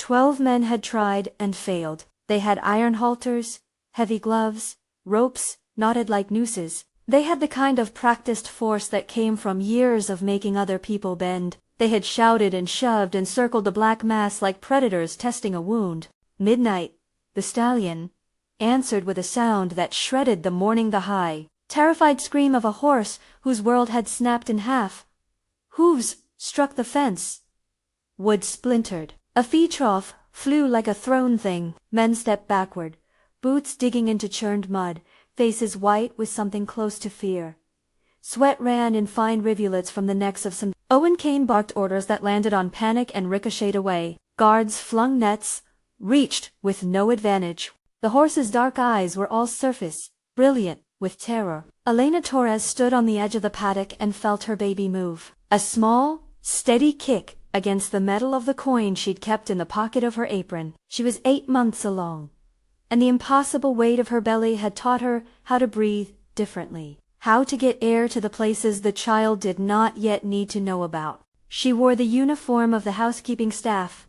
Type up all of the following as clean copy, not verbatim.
12 men had tried and failed. They had iron halters, heavy gloves, ropes, knotted like nooses. They had the kind of practiced force that came from years of making other people bend. They had shouted and shoved and circled the black mass like predators testing a wound. Midnight, the stallion, answered with a sound that shredded the morning. The high, terrified scream of a horse whose world had snapped in half. Hooves struck the fence. Wood splintered. A futile flew like a thrown thing. Men stepped backward, boots digging into churned mud, faces white with something close to fear. Sweat ran in fine rivulets from the necks of some. Owen Kane barked orders that landed on panic and ricocheted away. Guards flung nets, reached with no advantage. The horse's dark eyes were all surface, brilliant with terror. Elena Torres stood on the edge of the paddock and felt her baby move. A small, steady kick against the metal of the coin she'd kept in the pocket of her apron. She was 8 months along, and the impossible weight of her belly had taught her how to breathe differently, how to get air to the places the child did not yet need to know about. She wore the uniform of the housekeeping staff,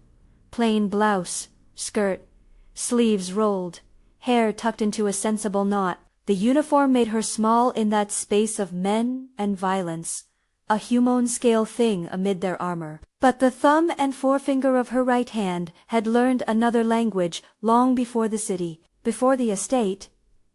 plain blouse, skirt, sleeves rolled, hair tucked into a sensible knot. The uniform made her small in that space of men and violence, a human-scale thing amid their armor. But the thumb and forefinger of her right hand had learned another language long before the city, before the estate,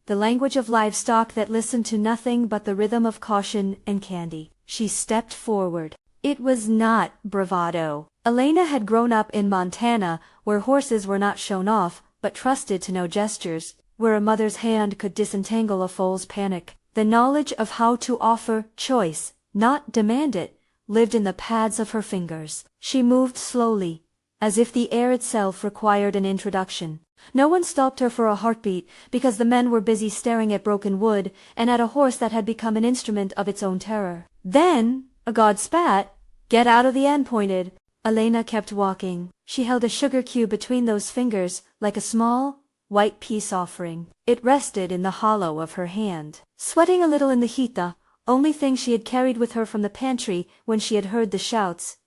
the language of livestock that listened to nothing but the rhythm of caution and candy. She stepped forward. It was not bravado. Elena had grown up in Montana, where horses were not shown off, but trusted to know gestures, where a mother's hand could disentangle a foal's panic. The knowledge of how to offer choice, not demand it, lived in the pads of her fingers. She moved slowly, as if the air itself required an introduction. No one stopped her for a heartbeat, because the men were busy staring at broken wood and at a horse that had become an instrument of its own terror. Then a god spat. "Get out of the end," pointed. Elena kept walking. She held a sugar cube between those fingers, like a small, white peace offering. It rested in the hollow of her hand. Sweating a little in the heat, the only thing she had carried with her from the pantry when she had heard the shouts.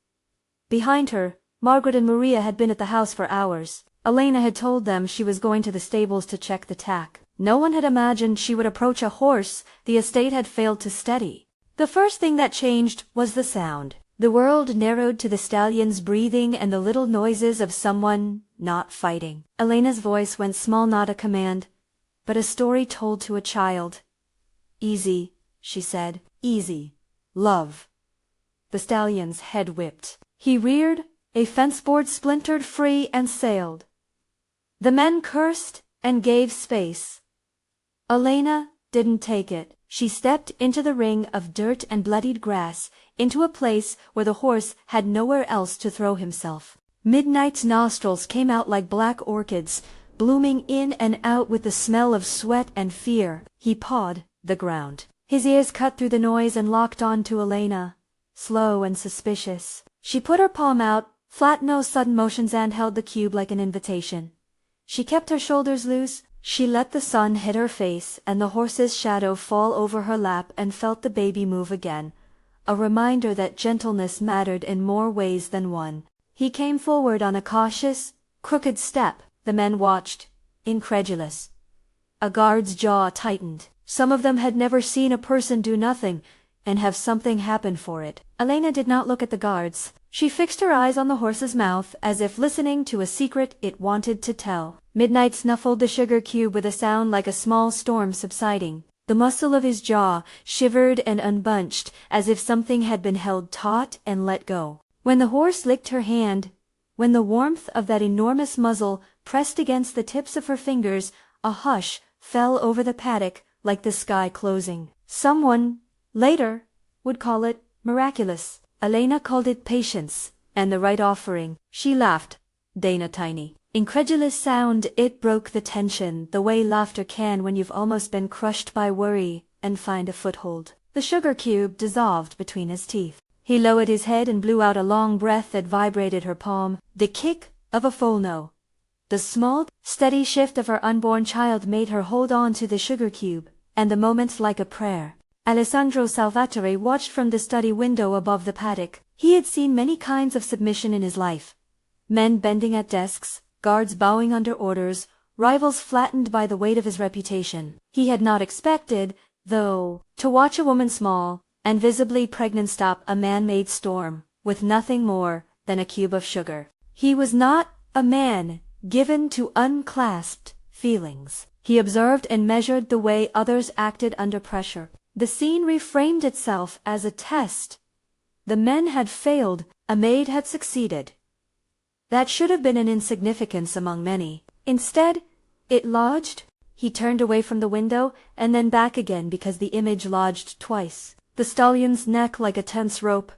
Behind her, Margaret and Maria had been at the house for hours. Elena had told them she was going to the stables to check the tack. No one had imagined she would approach a horse the estate had failed to steady. The first thing that changed was the sound. The world narrowed to the stallion's breathing and the little noises of someone not fighting. Elena's voice went small, not a command, but a story told to a child. "Easy," she said. "Easy. Love." The stallion's head whipped. He reared, a fence board splintered free and sailed. The men cursed and gave space. Elena didn't take it. She stepped into the ring of dirt and bloodied grass, into a place where the horse had nowhere else to throw himself. Midnight's nostrils came out like black orchids, blooming in and out with the smell of sweat and fear. He pawed the ground. His ears cut through the noise and locked on to Elena, slow and suspicious. She put her palm out, flat, no sudden motions, and held the cube like an invitation. She kept her shoulders loose. She let the sun hit her face and the horse's shadow fall over her lap and felt the baby move again, a reminder that gentleness mattered in more ways than one. He came forward on a cautious, crooked step. The men watched, incredulous. A guard's jaw tightened. Some of them had never seen a person do nothing and have something happen for it. Elena did not look at the guards. She fixed her eyes on the horse's mouth, as if listening to a secret it wanted to tell. Midnight snuffled the sugar cube with a sound like a small storm subsiding. The muscle of his jaw shivered and unbunched, as if something had been held taut and let go. When the horse licked her hand, when the warmth of that enormous muzzle pressed against the tips of her fingers, a hush fell over the paddock like the sky closing. Someone, later, would call it miraculous. Elena called it patience, and the right offering. She laughed, Dana tiny. Incredulous sound. It broke the tension, the way laughter can when you've almost been crushed by worry and find a foothold. The sugar cube dissolved between his teeth. He lowered his head and blew out a long breath that vibrated her palm. The kick of a folno. The small, steady shift of her unborn child made her hold on to the sugar cube, and the moments like a prayer. Alessandro Salvatore watched from the study window above the paddock. He had seen many kinds of submission in his life. Men bending at desks, guards bowing under orders, rivals flattened by the weight of his reputation. He had not expected, though, to watch a woman small and visibly pregnant stop a man-made storm, with nothing more than a cube of sugar. He was not a man given to unclasped feelings. He observed and measured the way others acted under pressure. The scene reframed itself as a test. The men had failed, a maid had succeeded. That should have been an insignificance among many. Instead, it lodged. He turned away from the window and then back again because the image lodged twice. The stallion's neck like a tense rope,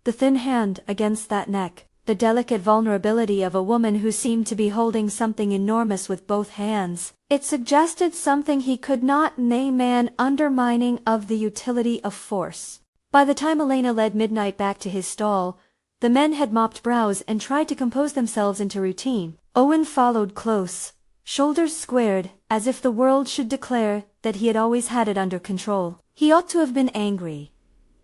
the thin hand against that neck, the delicate vulnerability of a woman who seemed to be holding something enormous with both hands. It suggested something he could not name, an undermining of the utility of force. By the time Elena led Midnight back to his stall, the men had mopped brows and tried to compose themselves into routine. Owen followed close, shoulders squared, as if the world should declare that he had always had it under control. He ought to have been angry.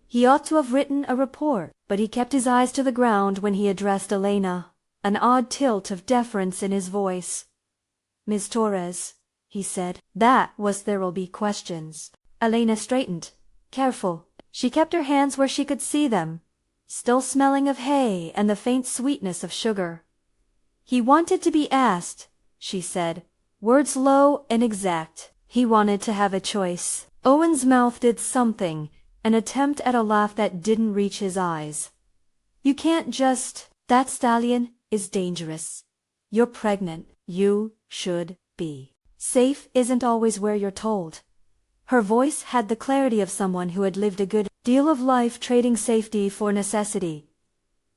He ought to have written a report, but he kept his eyes to the ground when he addressed Elena, an odd tilt of deference in his voice. "Miss Torres," he said. "That was there'll be questions." Elena straightened, careful. She kept her hands where she could see them, still smelling of hay and the faint sweetness of sugar. "He wanted to be asked," she said, words low and exact. "He wanted to have a choice." Owen's mouth did something, an attempt at a laugh that didn't reach his eyes. "You can't just. That stallion is dangerous. You're pregnant. You should be. Safe isn't always where you're told." Her voice had the clarity of someone who had lived a good deal of life trading safety for necessity.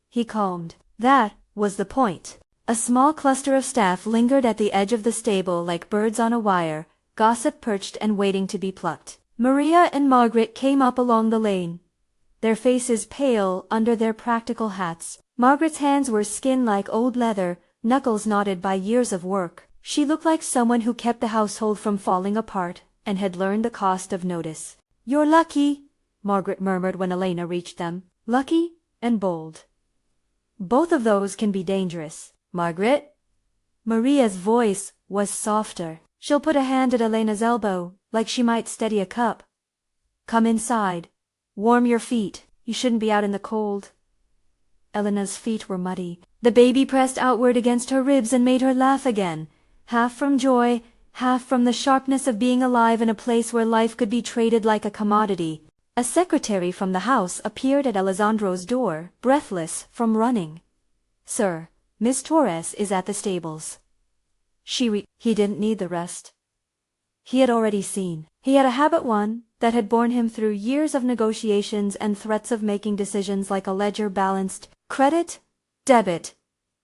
He calmed. "That was the point." A small cluster of staff lingered at the edge of the stable like birds on a wire, gossip perched and waiting to be plucked. Maria and Margaret came up along the lane, their faces pale under their practical hats. Margaret's hands were skin like old leather, knuckles knotted by years of work. She looked like someone who kept the household from falling apart and had learned the cost of notice. "You're lucky," Margaret murmured when Elena reached them. "Lucky and bold. Both of those can be dangerous, Margaret." Maria's voice was softer. She'll put a hand at Elena's elbow, like she might steady a cup. "Come inside. Warm your feet. You shouldn't be out in the cold." Elena's feet were muddy. The baby pressed outward against her ribs and made her laugh again, half from joy, half from the sharpness of being alive in a place where life could be traded like a commodity. A secretary from the house appeared at Alessandro's door, breathless from running. "Sir, Miss Torres is at the stables." He didn't need the rest. He had already seen. He had a habit, one that had borne him through years of negotiations and threats of making decisions like a ledger balanced credit, debit,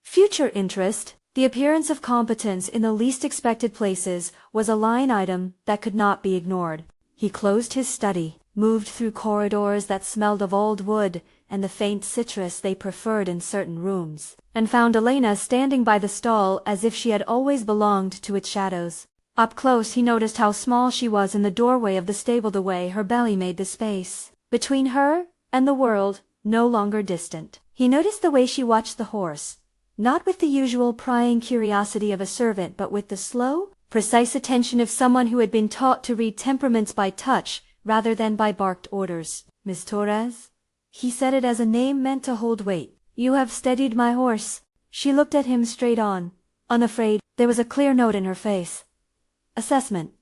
future interest. The appearance of competence in the least expected places was a line item that could not be ignored. He closed his study, moved through corridors that smelled of old wood and the faint citrus they preferred in certain rooms, and found Elena standing by the stall as if she had always belonged to its shadows. Up close he noticed how small she was in the doorway of the stable, the way her belly made the space between her and the world no longer distant. He noticed the way she watched the horse, not with the usual prying curiosity of a servant, but with the slow, precise attention of someone who had been taught to read temperaments by touch rather than by barked orders. "Miss Torres?" He said it as a name meant to hold weight. "You have steadied my horse." She looked at him straight on, unafraid. There was a clear note in her face. "Assessment."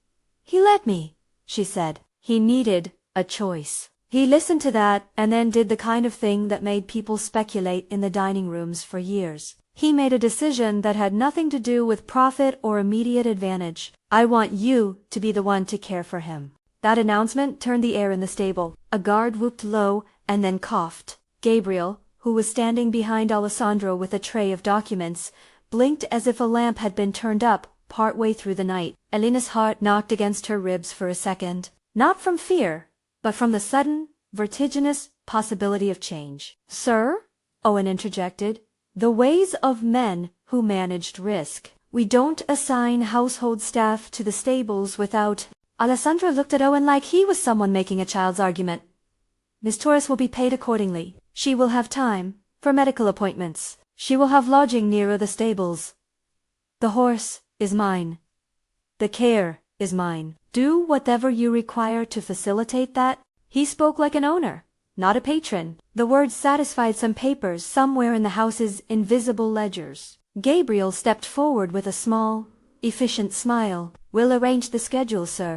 "He let me," she said. He needed a choice. He listened to that and then did the kind of thing that made people speculate in the dining rooms for years. He made a decision that had nothing to do with profit or immediate advantage. "I want you to be the one to care for him." That announcement turned the air in the stable. A guard whooped low and then coughed. Gabriel, who was standing behind Alessandro with a tray of documents, blinked as if a lamp had been turned up partway through the night. Elena's heart knocked against her ribs for a second, not from fear, but from the sudden, vertiginous possibility of change. "Sir?" Owen interjected. "The ways of men who managed risk. We don't assign household staff to the stables without—" Alessandro looked at Owen like he was someone making a child's argument. "Miss Torres will be paid accordingly. She will have time for medical appointments. She will have lodging nearer the stables. The horse is mine. The care is mine. Do whatever you require to facilitate that." He spoke like an owner, not a patron. The words satisfied some papers somewhere in the house's invisible ledgers. Gabriel stepped forward with a small, efficient smile. "We'll arrange the schedule, sir.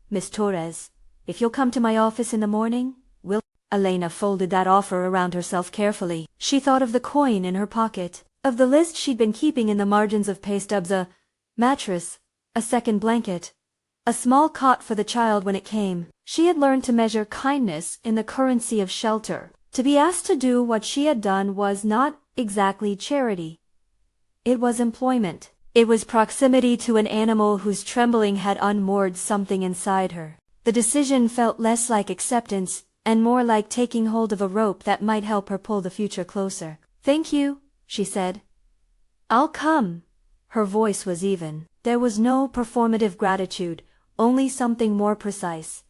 Miss Torres, if you'll come to my office in the morning, we'll—" Elena folded that offer around herself carefully. She thought of the coin in her pocket, of the list she'd been keeping in the margins of pay stubs, a mattress, a second blanket, a small cot for the child when it came. She had learned to measure kindness in the currency of shelter. To be asked to do what she had done was not exactly charity. It was employment. It was proximity to an animal whose trembling had unmoored something inside her. The decision felt less like acceptance and more like taking hold of a rope that might help her pull the future closer. "Thank you," she said. "I'll come." Her voice was even. There was no performative gratitude, only something more precise.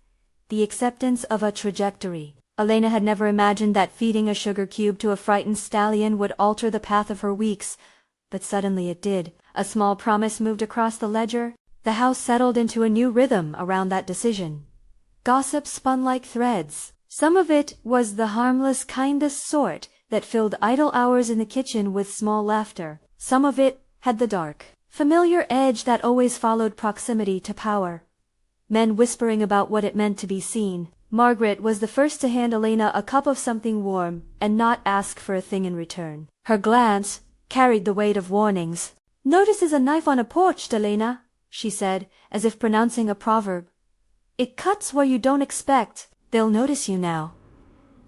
The acceptance of a trajectory. Elena had never imagined that feeding a sugar cube to a frightened stallion would alter the path of her weeks, but suddenly it did. A small promise moved across the ledger. The house settled into a new rhythm around that decision. Gossip spun like threads. Some of it was the harmless, kindest sort that filled idle hours in the kitchen with small laughter. Some of it had the dark, familiar edge that always followed proximity to power. Men whispering about what it meant to be seen. Margaret was the first to hand Elena a cup of something warm and not ask for a thing in return. Her glance carried the weight of warnings. "Notices a knife on a porch, Elena," she said, as if pronouncing a proverb. "It cuts where you don't expect. They'll notice you now.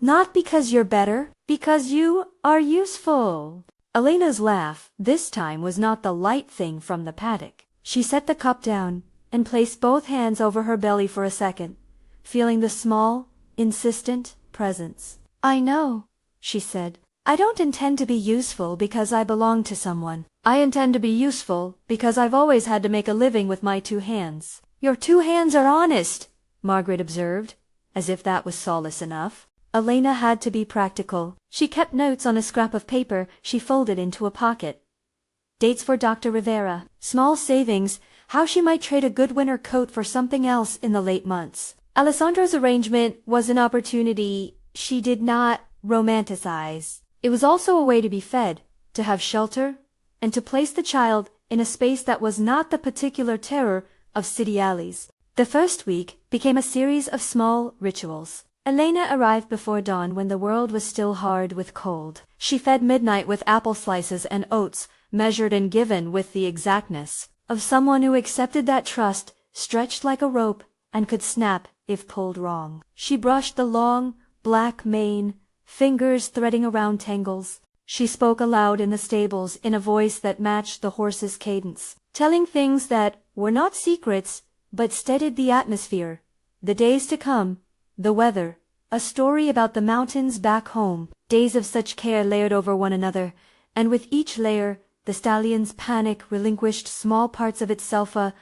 Not because you're better, because you are useful." Elena's laugh, this time, was not the light thing from the paddock. She set the cup down and placed both hands over her belly for a second, feeling the small, insistent presence. "I know," she said. "I don't intend to be useful because I belong to someone. I intend to be useful because I've always had to make a living with my two hands." "Your two hands are honest," Margaret observed, as if that was solace enough. Elena had to be practical. She kept notes on a scrap of paper she folded into a pocket. Dates for Dr. Rivera, small savings, how she might trade a good winter coat for something else in the late months. Alessandro's arrangement was an opportunity she did not romanticize. It was also a way to be fed, to have shelter, and to place the child in a space that was not the particular terror of city alleys. The first week became a series of small rituals. Elena arrived before dawn when the world was still hard with cold. She fed midnight with apple slices and oats, measured and given with the exactness of someone who accepted that trust stretched like a rope and could snap if pulled wrong. She brushed the long, black mane, fingers threading around tangles. She spoke aloud in the stables in a voice that matched the horse's cadence, telling things that were not secrets but steadied the atmosphere. The days to come, the weather, a story about the mountains back home, days of such care layered over one another, and with each layer the stallion's panic relinquished small parts of itself, a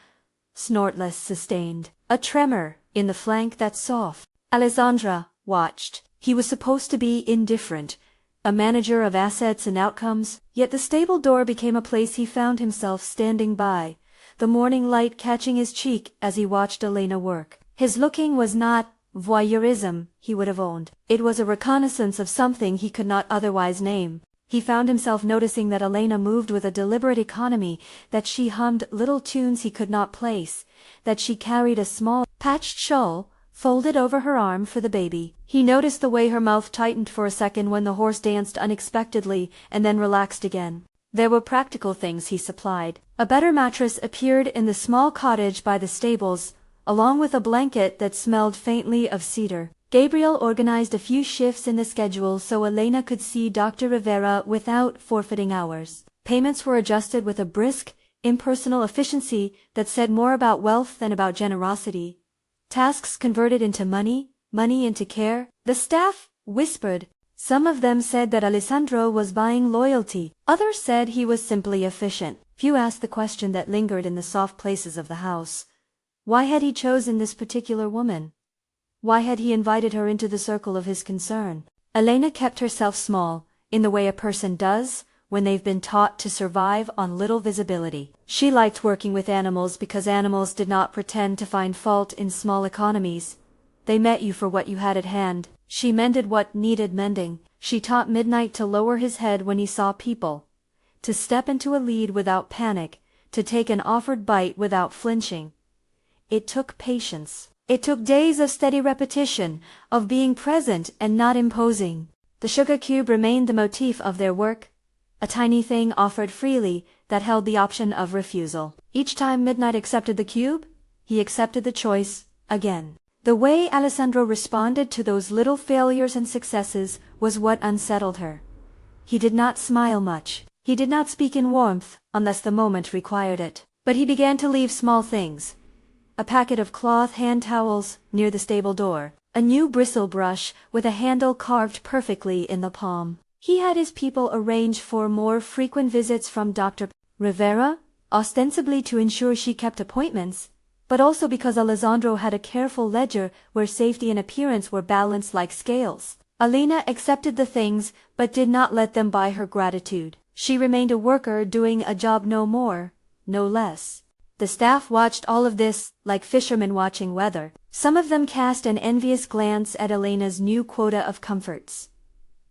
snort less sustained, a tremor in the flank that's soft. Alessandra watched. He was supposed to be indifferent, a manager of assets and outcomes, yet the stable door became a place he found himself standing by, the morning light catching his cheek as he watched Elena work. His looking was not voyeurism, he would have owned. It was a reconnaissance of something he could not otherwise name. He found himself noticing that Elena moved with a deliberate economy, that she hummed little tunes he could not place, that she carried a small, patched shawl folded over her arm for the baby. He noticed the way her mouth tightened for a second when the horse danced unexpectedly and then relaxed again. There were practical things he supplied. A better mattress appeared in the small cottage by the stables, along with a blanket that smelled faintly of cedar. Gabriel organized a few shifts in the schedule so Elena could see Dr. Rivera without forfeiting hours. Payments were adjusted with a brisk, impersonal efficiency that said more about wealth than about generosity. Tasks converted into money, money into care. The staff whispered. Some of them said that Alessandro was buying loyalty. Others said he was simply efficient. Few asked the question that lingered in the soft places of the house. Why had he chosen this particular woman? Why had he invited her into the circle of his concern? Elena kept herself small, in the way a person does when they've been taught to survive on little visibility. She liked working with animals because animals did not pretend to find fault in small economies. They met you for what you had at hand. She mended what needed mending. She taught Midnight to lower his head when he saw people, to step into a lead without panic, to take an offered bite without flinching. It took patience. It took days of steady repetition, of being present and not imposing. The sugar cube remained the motif of their work, a tiny thing offered freely that held the option of refusal. Each time Midnight accepted the cube, he accepted the choice again. The way Alessandro responded to those little failures and successes was what unsettled her. He did not smile much. He did not speak in warmth, unless the moment required it. But he began to leave small things. A packet of cloth hand towels near the stable door. A new bristle brush with a handle carved perfectly in the palm. He had his people arrange for more frequent visits from Dr. Rivera, ostensibly to ensure she kept appointments, but also because Alessandro had a careful ledger where safety and appearance were balanced like scales. Elena accepted the things, but did not let them buy her gratitude. She remained a worker doing a job, no more, no less. The staff watched all of this like fishermen watching weather. Some of them cast an envious glance at Elena's new quota of comforts.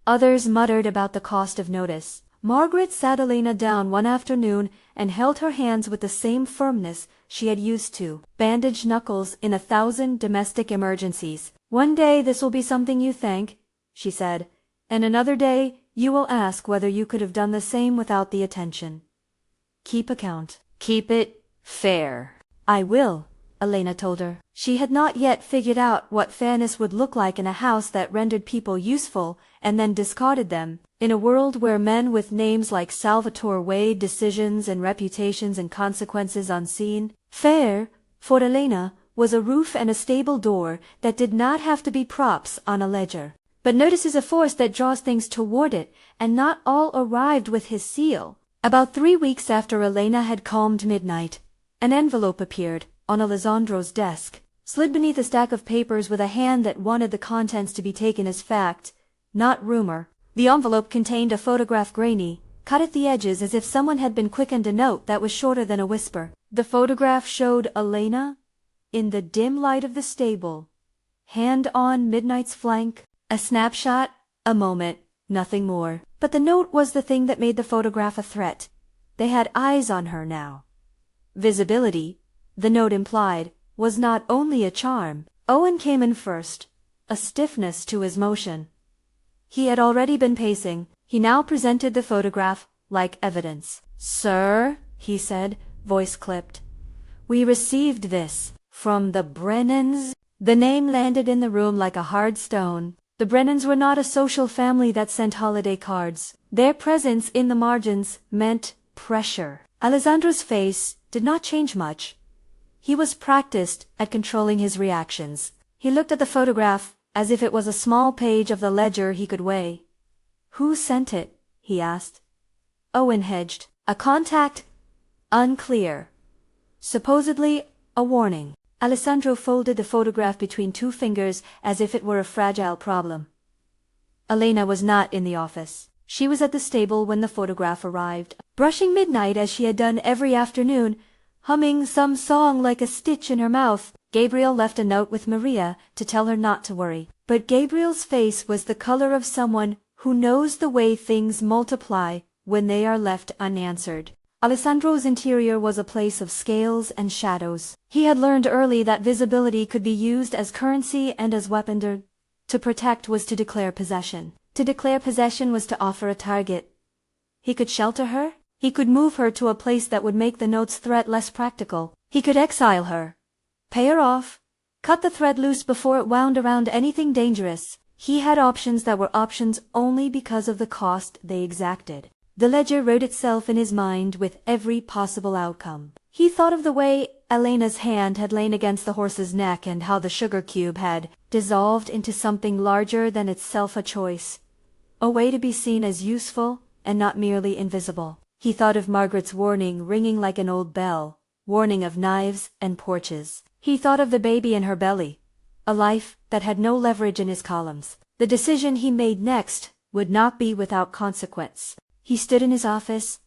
Others muttered about the cost of notice. Margaret sat Elena down one afternoon and held her hands with the same firmness she had used to bandage knuckles in 1,000 domestic emergencies. "One day this will be something you thank," she said, "and another day you will ask whether you could have done the same without the attention. Keep account. Keep it fair." "I will," Elena told her. She had not yet figured out what fairness would look like in a house that rendered people useful and then discarded them, in a world where men with names like Salvatore weighed decisions and reputations and consequences unseen. Fair, for Elena, was a roof and a stable door that did not have to be props on a ledger. But notice is a force that draws things toward it, and not all arrived with his seal. About 3 weeks after Elena had calmed Midnight, an envelope appeared on Alessandro's desk, slid beneath a stack of papers with a hand that wanted the contents to be taken as fact, not rumor. The envelope contained a photograph, grainy, cut at the edges as if someone had been quickened a note that was shorter than a whisper. The photograph showed Elena, in the dim light of the stable, hand on Midnight's flank. A snapshot, a moment, nothing more. But the note was the thing that made the photograph a threat. They had eyes on her now. Visibility, the note implied, was not only a charm. Owen came in first, a stiffness to his motion. He had already been pacing. He now presented the photograph like evidence. "Sir," he said, voice clipped, "we received this from the Brennans." The name landed in the room like a hard stone. The Brennans were not a social family that sent holiday cards. Their presence in the margins meant pressure. Alessandro's face did not change much. He was practiced at controlling his reactions. He looked at the photograph as if it was a small page of the ledger he could weigh. "Who sent it?" he asked. Owen hedged. "A contact? Unclear. Supposedly a warning." Alessandro folded the photograph between 2 fingers as if it were a fragile problem. Elena was not in the office. She was at the stable when the photograph arrived, brushing Midnight as she had done every afternoon, humming some song like a stitch in her mouth. Gabriel left a note with Maria to tell her not to worry. But Gabriel's face was the color of someone who knows the way things multiply when they are left unanswered. Alessandro's interior was a place of scales and shadows. He had learned early that visibility could be used as currency and as weapon. To protect was to declare possession. To declare possession was to offer a target. He could shelter her. He could move her to a place that would make the note's threat less practical. He could exile her, pay her off, cut the thread loose before it wound around anything dangerous. He had options that were options only because of the cost they exacted. The ledger wrote itself in his mind with every possible outcome. He thought of the way Elena's hand had lain against the horse's neck and how the sugar cube had dissolved into something larger than itself, a choice, a way to be seen as useful and not merely invisible. He thought of Margaret's warning ringing like an old bell, warning of knives and porches. He thought of the baby in her belly, a life that had no leverage in his columns. The decision he made next would not be without consequence. He stood in his office,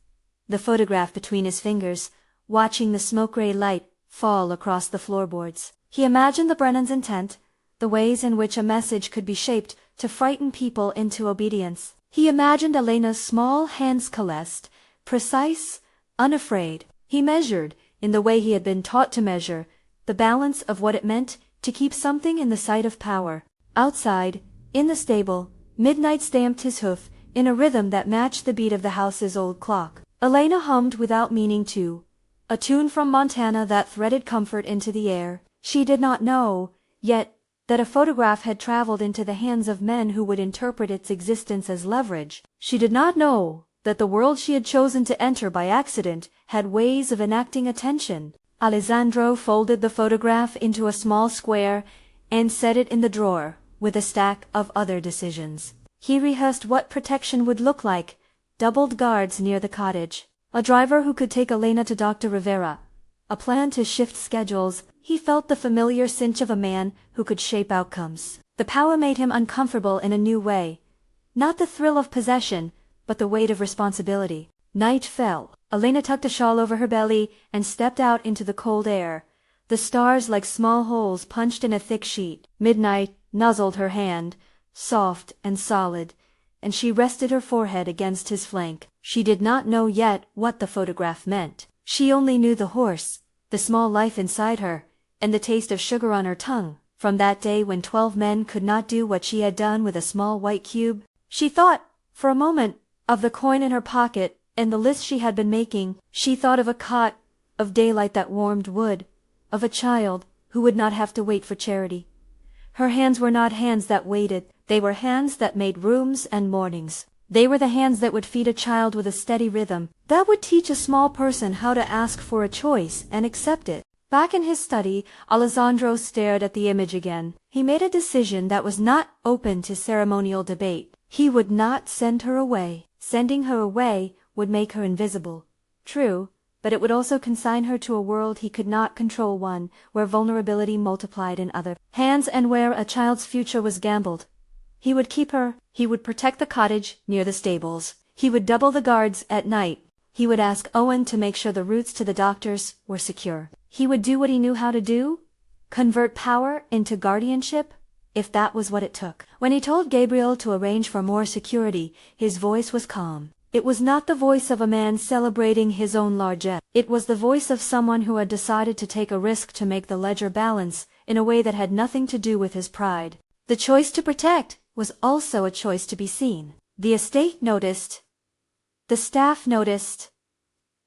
the photograph between his fingers, watching the smoke-gray light fall across the floorboards. He imagined the Brennan's intent, the ways in which a message could be shaped to frighten people into obedience. He imagined Elena's small hands calloused, precise, unafraid. He measured, in the way he had been taught to measure, the balance of what it meant to keep something in the sight of power. Outside, in the stable, midnight stamped his hoof in a rhythm that matched the beat of the house's old clock. Elena hummed without meaning to, a tune from Montana that threaded comfort into the air. She did not know, yet, that a photograph had traveled into the hands of men who would interpret its existence as leverage. She did not know that the world she had chosen to enter by accident had ways of enacting attention. Alessandro folded the photograph into a small square and set it in the drawer with a stack of other decisions. He rehearsed what protection would look like: doubled guards near the cottage, a driver who could take Elena to Dr. Rivera, a plan to shift schedules. He felt the familiar cinch of a man who could shape outcomes. The power made him uncomfortable in a new way. Not the thrill of possession, but the weight of responsibility. Night fell. Elena tucked a shawl over her belly and stepped out into the cold air, the stars like small holes punched in a thick sheet. Midnight nuzzled her hand, soft and solid, and she rested her forehead against his flank. She did not know yet what the photograph meant. She only knew the horse, the small life inside her, and the taste of sugar on her tongue. From that day when 12 men could not do what she had done with a small white cube, she thought, for a moment, of the coin in her pocket and the list she had been making. She thought of a cot, of daylight that warmed wood, of a child who would not have to wait for charity. Her hands were not hands that waited, they were hands that made rooms and mornings. They were the hands that would feed a child with a steady rhythm, that would teach a small person how to ask for a choice and accept it. Back in his study, Alessandro stared at the image again. He made a decision that was not open to ceremonial debate. He would not send her away. Sending her away would make her invisible. True, but it would also consign her to a world he could not control, one where vulnerability multiplied in other hands and where a child's future was gambled. He would keep her. He would protect the cottage near the stables. He would double the guards at night. He would ask Owen to make sure the routes to the doctors were secure. He would do what he knew how to do, convert power into guardianship, if that was what it took. When he told Gabriel to arrange for more security, his voice was calm. It was not the voice of a man celebrating his own largesse. It was the voice of someone who had decided to take a risk to make the ledger balance in a way that had nothing to do with his pride. The choice to protect was also a choice to be seen. The estate noticed. The staff noticed.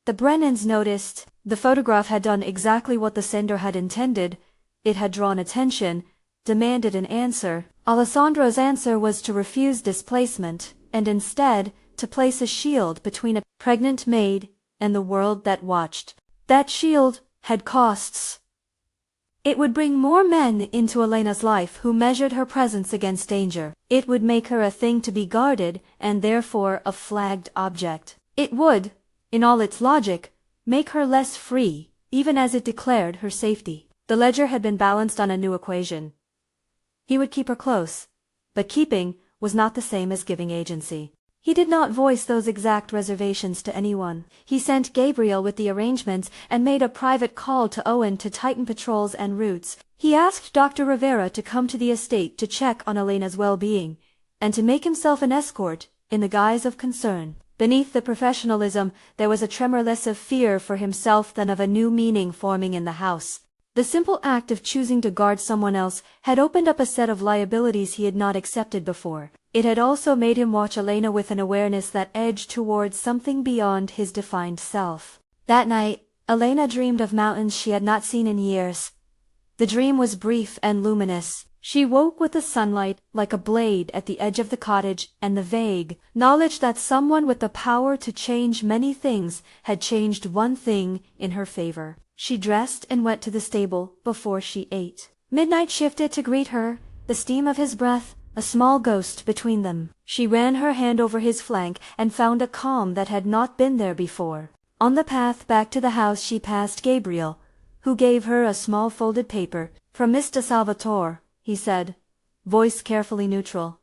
The Brennans noticed. The photograph had done exactly what the sender had intended. It had drawn attention, demanded an answer. Alessandro's answer was to refuse displacement, and instead to place a shield between a pregnant maid and the world that watched. That shield had costs. It would bring more men into Elena's life who measured her presence against danger. It would make her a thing to be guarded and therefore a flagged object. It would, in all its logic, make her less free, even as it declared her safety. The ledger had been balanced on a new equation. He would keep her close, but keeping was not the same as giving agency. He did not voice those exact reservations to anyone. He sent Gabriel with the arrangements and made a private call to Owen to tighten patrols and routes. He asked Dr. Rivera to come to the estate to check on Elena's well-being, and to make himself an escort in the guise of concern. Beneath the professionalism, there was a tremor less of fear for himself than of a new meaning forming in the house. The simple act of choosing to guard someone else had opened up a set of liabilities he had not accepted before. It had also made him watch Elena with an awareness that edged towards something beyond his defined self. That night, Elena dreamed of mountains she had not seen in years. The dream was brief and luminous. She woke with the sunlight like a blade at the edge of the cottage and the vague knowledge that someone with the power to change many things had changed one thing in her favor. She dressed and went to the stable before she ate. Midnight shifted to greet her, the steam of his breath, a small ghost between them. She ran her hand over his flank and found a calm that had not been there before. On the path back to the house she passed Gabriel, who gave her a small folded paper. "From Mr. Salvatore," he said, voice carefully neutral.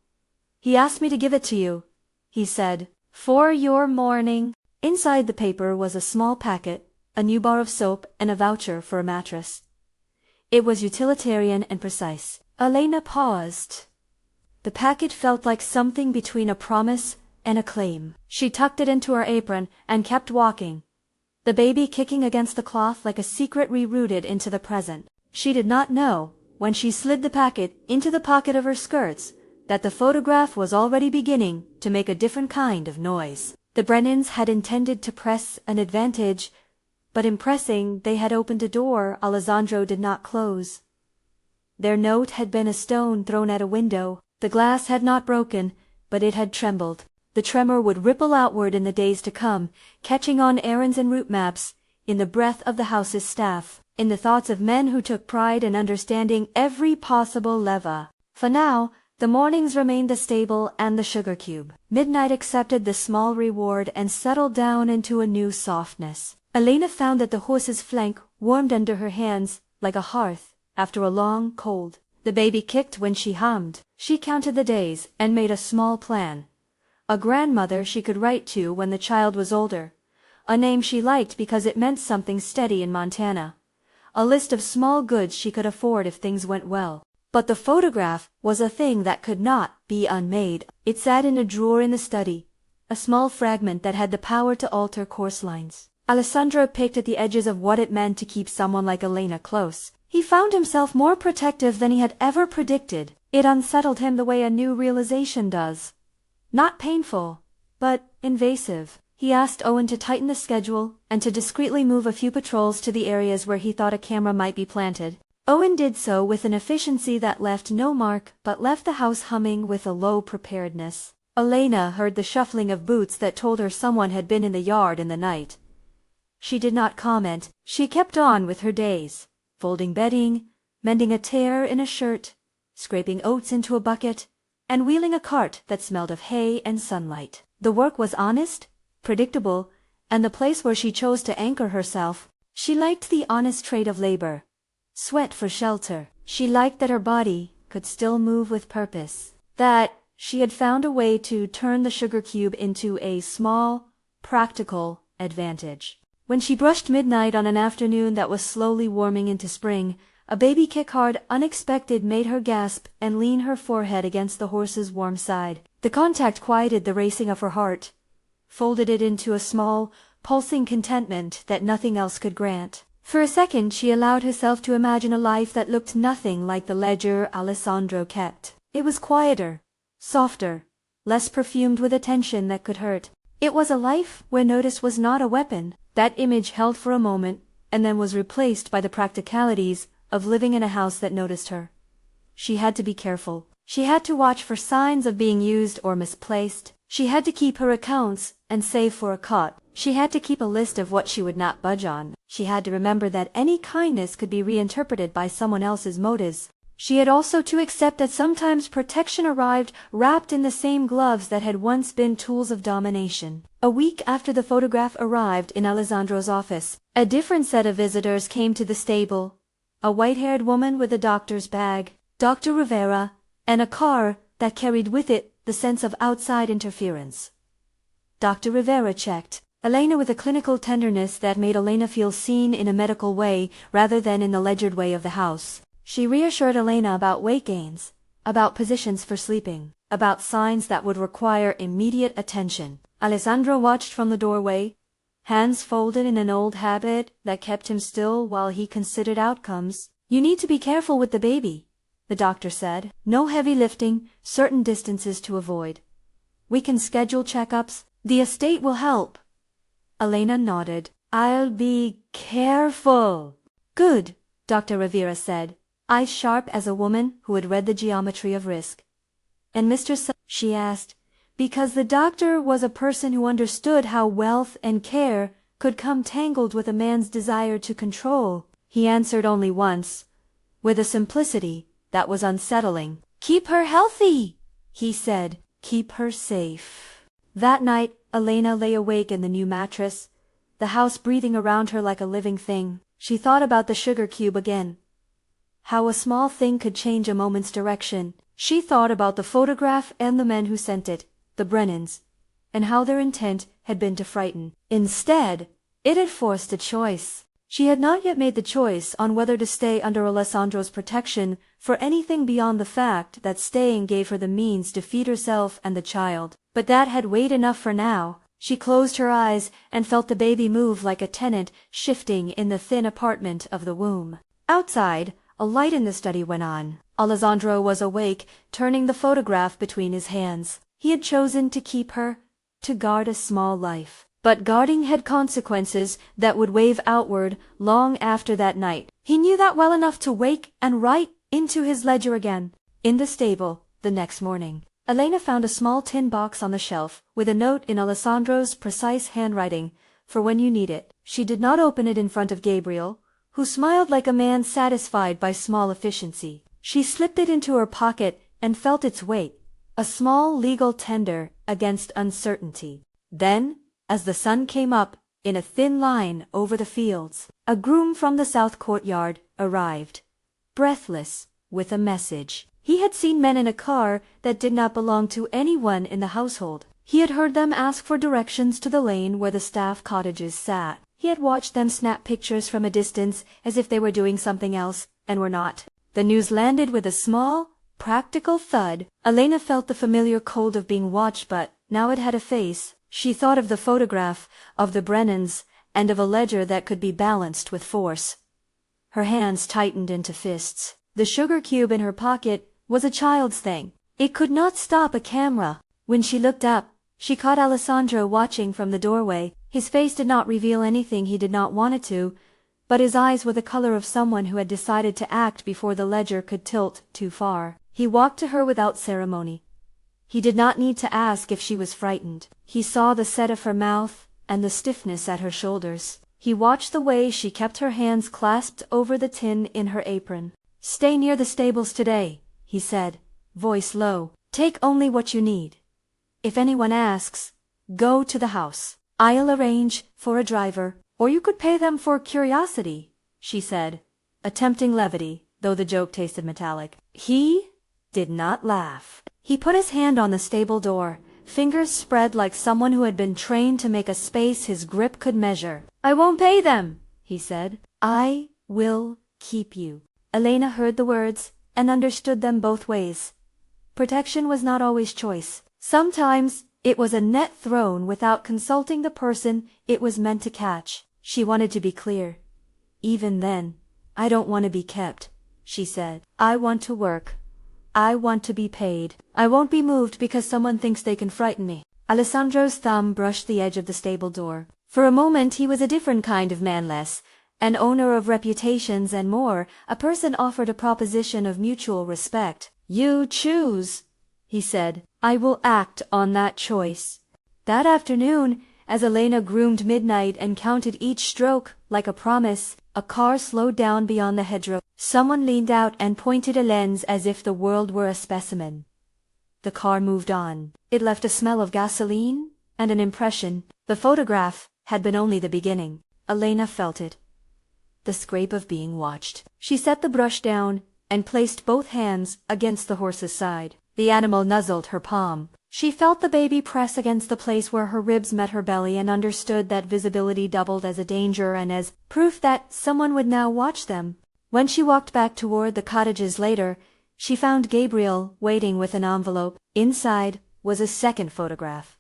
"He asked me to give it to you," he said, For your morning. Inside the paper was a small packet, a new bar of soap, and a voucher for a mattress. It was utilitarian and precise. Elena paused. The packet felt like something between a promise and a claim. She tucked it into her apron and kept walking, the baby kicking against the cloth like a secret rerouted into the present. She did not know, when she slid the packet into the pocket of her skirts, that the photograph was already beginning to make a different kind of noise. The Brennans had intended to press an advantage, but in pressing they had opened a door Alessandro did not close. Their note had been a stone thrown at a window. The glass had not broken, but it had trembled. The tremor would ripple outward in the days to come, catching on errands and route maps, in the breath of the house's staff, in the thoughts of men who took pride in understanding every possible leva. For now, the mornings remained the stable and the sugar cube. Midnight accepted the small reward and settled down into a new softness. Elena found that the horse's flank warmed under her hands like a hearth after a long cold. The baby kicked when she hummed. She counted the days and made a small plan. A grandmother she could write to when the child was older. A name she liked because it meant something steady in Montana. A list of small goods she could afford if things went well. But the photograph was a thing that could not be unmade. It sat in a drawer in the study, a small fragment that had the power to alter course lines. Alessandro picked at the edges of what it meant to keep someone like Elena close. He found himself more protective than he had ever predicted. It unsettled him the way a new realization does. Not painful, but invasive. He asked Owen to tighten the schedule and to discreetly move a few patrols to the areas where he thought a camera might be planted. Owen did so with an efficiency that left no mark but left the house humming with a low preparedness. Elena heard the shuffling of boots that told her someone had been in the yard in the night. She did not comment. She kept on with her days, folding bedding, mending a tear in a shirt, scraping oats into a bucket, and wheeling a cart that smelled of hay and sunlight. The work was honest, predictable, and the place where she chose to anchor herself. She liked the honest trade of labor. Sweat for shelter. She liked that her body could still move with purpose. That she had found a way to turn the sugar cube into a small, practical advantage. When she brushed midnight on an afternoon that was slowly warming into spring, a baby kick hard unexpected made her gasp and lean her forehead against the horse's warm side. The contact quieted the racing of her heart, folded it into a small, pulsing contentment that nothing else could grant. For a second she allowed herself to imagine a life that looked nothing like the ledger Alessandro kept. It was quieter, softer, less perfumed with attention that could hurt. It was a life where notice was not a weapon. That image held for a moment, and then was replaced by the practicalities of living in a house that noticed her. She had to be careful. She had to watch for signs of being used or misplaced. She had to keep her accounts and save for a cot. She had to keep a list of what she would not budge on. She had to remember that any kindness could be reinterpreted by someone else's motives. She had also to accept that sometimes protection arrived wrapped in the same gloves that had once been tools of domination. A week after the photograph arrived in Alessandro's office, a different set of visitors came to the stable. A white-haired woman with a doctor's bag, Dr. Rivera, and a car that carried with it the sense of outside interference. Dr. Rivera checked Elena with a clinical tenderness that made Elena feel seen in a medical way rather than in the ledgered way of the house. She reassured Elena about weight gains, about positions for sleeping, about signs that would require immediate attention. Alessandro watched from the doorway, hands folded in an old habit that kept him still while he considered outcomes. "You need to be careful with the baby," the doctor said. "No heavy lifting, certain distances to avoid. We can schedule checkups. The estate will help." Elena nodded. "I'll be careful." "Good," Dr. Rivera said, eyes sharp as a woman who had read the geometry of risk. "And Mr. she asked, because the doctor was a person who understood how wealth and care could come tangled with a man's desire to control. He answered only once, with a simplicity that was unsettling. "Keep her healthy," he said. "Keep her safe." That night, Elena lay awake in the new mattress, the house breathing around her like a living thing. She thought about the sugar cube again. How a small thing could change a moment's direction. She thought about the photograph and the men who sent it, the Brennans, and how their intent had been to frighten. Instead, it had forced a choice. She had not yet made the choice on whether to stay under Alessandro's protection for anything beyond the fact that staying gave her the means to feed herself and the child. But that had weighed enough for now. She closed her eyes and felt the baby move like a tenant shifting in the thin apartment of the womb. Outside, a light in the study went on. Alessandro was awake, turning the photograph between his hands. He had chosen to keep her, to guard a small life. But guarding had consequences that would wave outward long after that night. He knew that well enough to wake and write into his ledger again. In the stable, the next morning, Elena found a small tin box on the shelf with a note in Alessandro's precise handwriting, for when you need it. She did not open it in front of Gabriel, who smiled like a man satisfied by small efficiency. She slipped it into her pocket and felt its weight, a small legal tender against uncertainty. Then, as the sun came up in a thin line over the fields, a groom from the south courtyard arrived, breathless, with a message. He had seen men in a car that did not belong to anyone in the household. He had heard them ask for directions to the lane where the staff cottages sat. He had watched them snap pictures from a distance as if they were doing something else, and were not. The news landed with a small, practical thud. Elena felt the familiar cold of being watched, but now it had a face. She thought of the photograph, of the Brennans, and of a ledger that could be balanced with force. Her hands tightened into fists. The sugar cube in her pocket was a child's thing. It could not stop a camera. When she looked up, she caught Alessandro watching from the doorway. His face did not reveal anything he did not want it to, but his eyes were the color of someone who had decided to act before the ledger could tilt too far. He walked to her without ceremony. He did not need to ask if she was frightened. He saw the set of her mouth and the stiffness at her shoulders. He watched the way she kept her hands clasped over the tin in her apron. "Stay near the stables today," he said, voice low. "Take only what you need. If anyone asks, go to the house. I'll arrange for a driver, or you could pay them for curiosity," she said, attempting levity, though the joke tasted metallic. He did not laugh. He put his hand on the stable door, fingers spread like someone who had been trained to make a space his grip could measure. "I won't pay them," he said. "I will keep you." Elena heard the words and understood them both ways. Protection was not always choice. Sometimes it was a net thrown without consulting the person it was meant to catch. She wanted to be clear. "Even then, I don't want to be kept," she said. "I want to work. I want to be paid. I won't be moved because someone thinks they can frighten me." Alessandro's thumb brushed the edge of the stable door. For a moment he was a different kind of man, less an owner of reputations and more a person offered a proposition of mutual respect. "You choose," he said. "I will act on that choice." That afternoon, as Elena groomed midnight and counted each stroke like a promise, a car slowed down beyond the hedgerow. Someone leaned out and pointed a lens as if the world were a specimen. The car moved on. It left a smell of gasoline and an impression. The photograph had been only the beginning. Elena felt it. The scrape of being watched. She set the brush down and placed both hands against the horse's side. The animal nuzzled her palm. She felt the baby press against the place where her ribs met her belly and understood that visibility doubled as a danger and as proof that someone would now watch them. When she walked back toward the cottages later, she found Gabriel waiting with an envelope. Inside was a second photograph.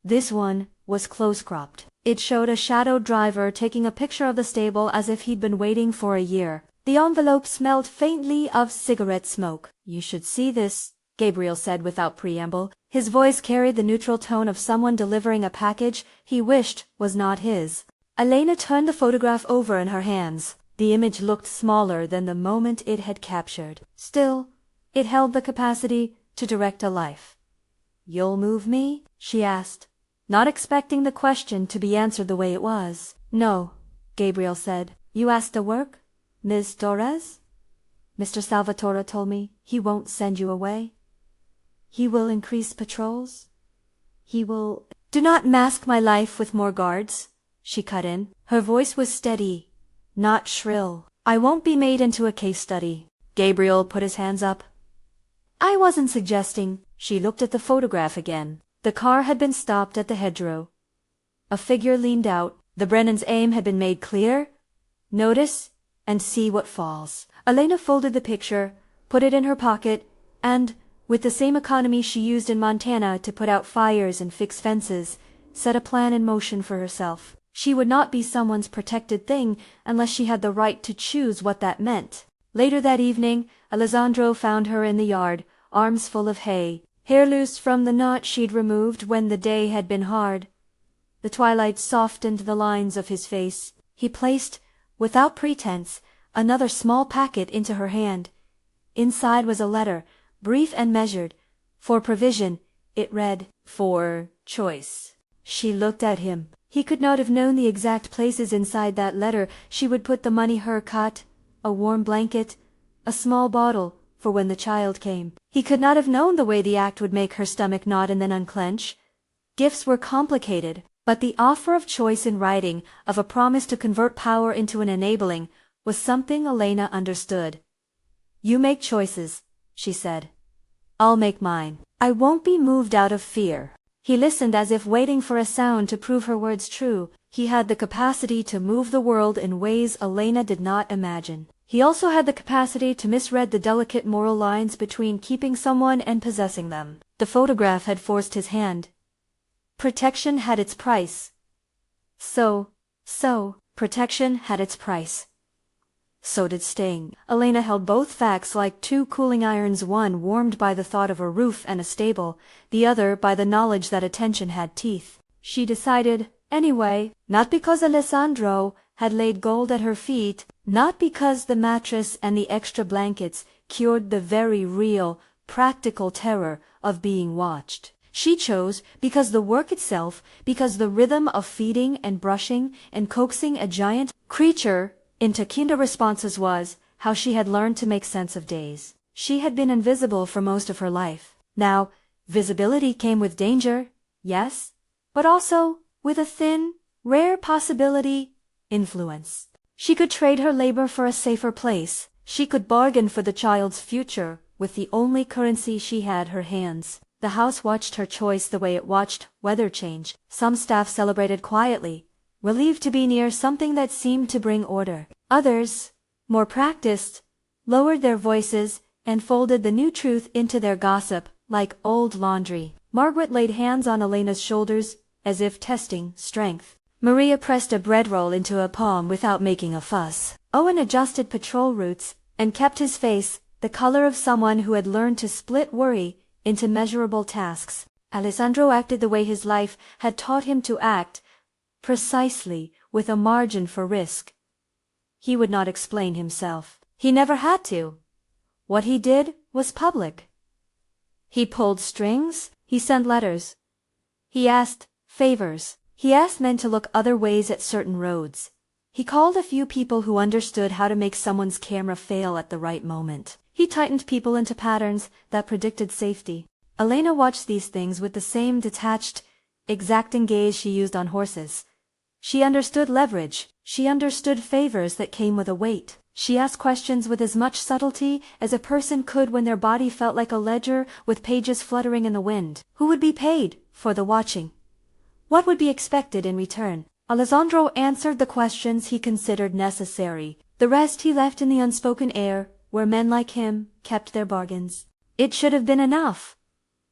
This one was close-cropped. It showed a shadowed driver taking a picture of the stable as if he'd been waiting for a year. The envelope smelled faintly of cigarette smoke. "You should see this," Gabriel said without preamble. His voice carried the neutral tone of someone delivering a package he wished was not his. Elena turned the photograph over in her hands. The image looked smaller than the moment it had captured. Still, it held the capacity to direct a life. "You'll move me?" she asked, not expecting the question to be answered the way it was. "No," Gabriel said. "You asked to work, Ms. Torres? Mr. Salvatore told me he won't send you away. He will increase patrols. He will—" "Do not mask my life with more guards," she cut in. Her voice was steady, not shrill. "I won't be made into a case study." Gabriel put his hands up. "I wasn't suggesting." She looked at the photograph again. The car had been stopped at the hedgerow. A figure leaned out. The Brennan's aim had been made clear. Notice and see what falls. Elena folded the picture, put it in her pocket, and, with the same economy she used in Montana to put out fires and fix fences, set a plan in motion for herself. She would not be someone's protected thing unless she had the right to choose what that meant. Later that evening, Alessandro found her in the yard, arms full of hay, hair loose from the knot she'd removed when the day had been hard. The twilight softened the lines of his face. He placed, without pretense, another small packet into her hand. Inside was a letter, brief and measured. For provision, it read, "For choice." She looked at him. He could not have known the exact places inside that letter she would put the money her cut, a warm blanket, a small bottle, for when the child came. He could not have known the way the act would make her stomach knot and then unclench. Gifts were complicated, but the offer of choice in writing, of a promise to convert power into an enabling, was something Elena understood. "You make choices," she said. "I'll make mine. I won't be moved out of fear." He listened as if waiting for a sound to prove her words true. He had the capacity to move the world in ways Elena did not imagine. He also had the capacity to misread the delicate moral lines between keeping someone and possessing them. The photograph had forced his hand. Protection had its price. Protection had its price. So did staying. Elena held both facts like two cooling irons, one warmed by the thought of a roof and a stable, the other by the knowledge that attention had teeth. She decided, anyway, not because Alessandro had laid gold at her feet, not because the mattress and the extra blankets cured the very real, practical terror of being watched. She chose because the work itself, because the rhythm of feeding and brushing and coaxing a giant creature into kinder responses was how she had learned to make sense of days. She had been invisible for most of her life. Now, visibility came with danger, yes, but also with a thin, rare possibility, influence. She could trade her labor for a safer place. She could bargain for the child's future with the only currency she had, her hands. The house watched her choice the way it watched weather change. Some staff celebrated quietly, relieved to be near something that seemed to bring order. Others, more practiced, lowered their voices and folded the new truth into their gossip like old laundry. Margaret laid hands on Elena's shoulders as if testing strength. Maria pressed a bread roll into a palm without making a fuss. Owen adjusted patrol routes and kept his face the color of someone who had learned to split worry into measurable tasks. Alessandro acted the way his life had taught him to act, precisely, with a margin for risk. He would not explain himself. He never had to. What he did was public. He pulled strings, he sent letters. He asked favors. He asked men to look other ways at certain roads. He called a few people who understood how to make someone's camera fail at the right moment. He tightened people into patterns that predicted safety. Elena watched these things with the same detached, exacting gaze she used on horses. She understood leverage. She understood favors that came with a weight. She asked questions with as much subtlety as a person could when their body felt like a ledger with pages fluttering in the wind. Who would be paid for the watching? What would be expected in return? Alessandro answered the questions he considered necessary. The rest he left in the unspoken air, where men like him kept their bargains. It should have been enough.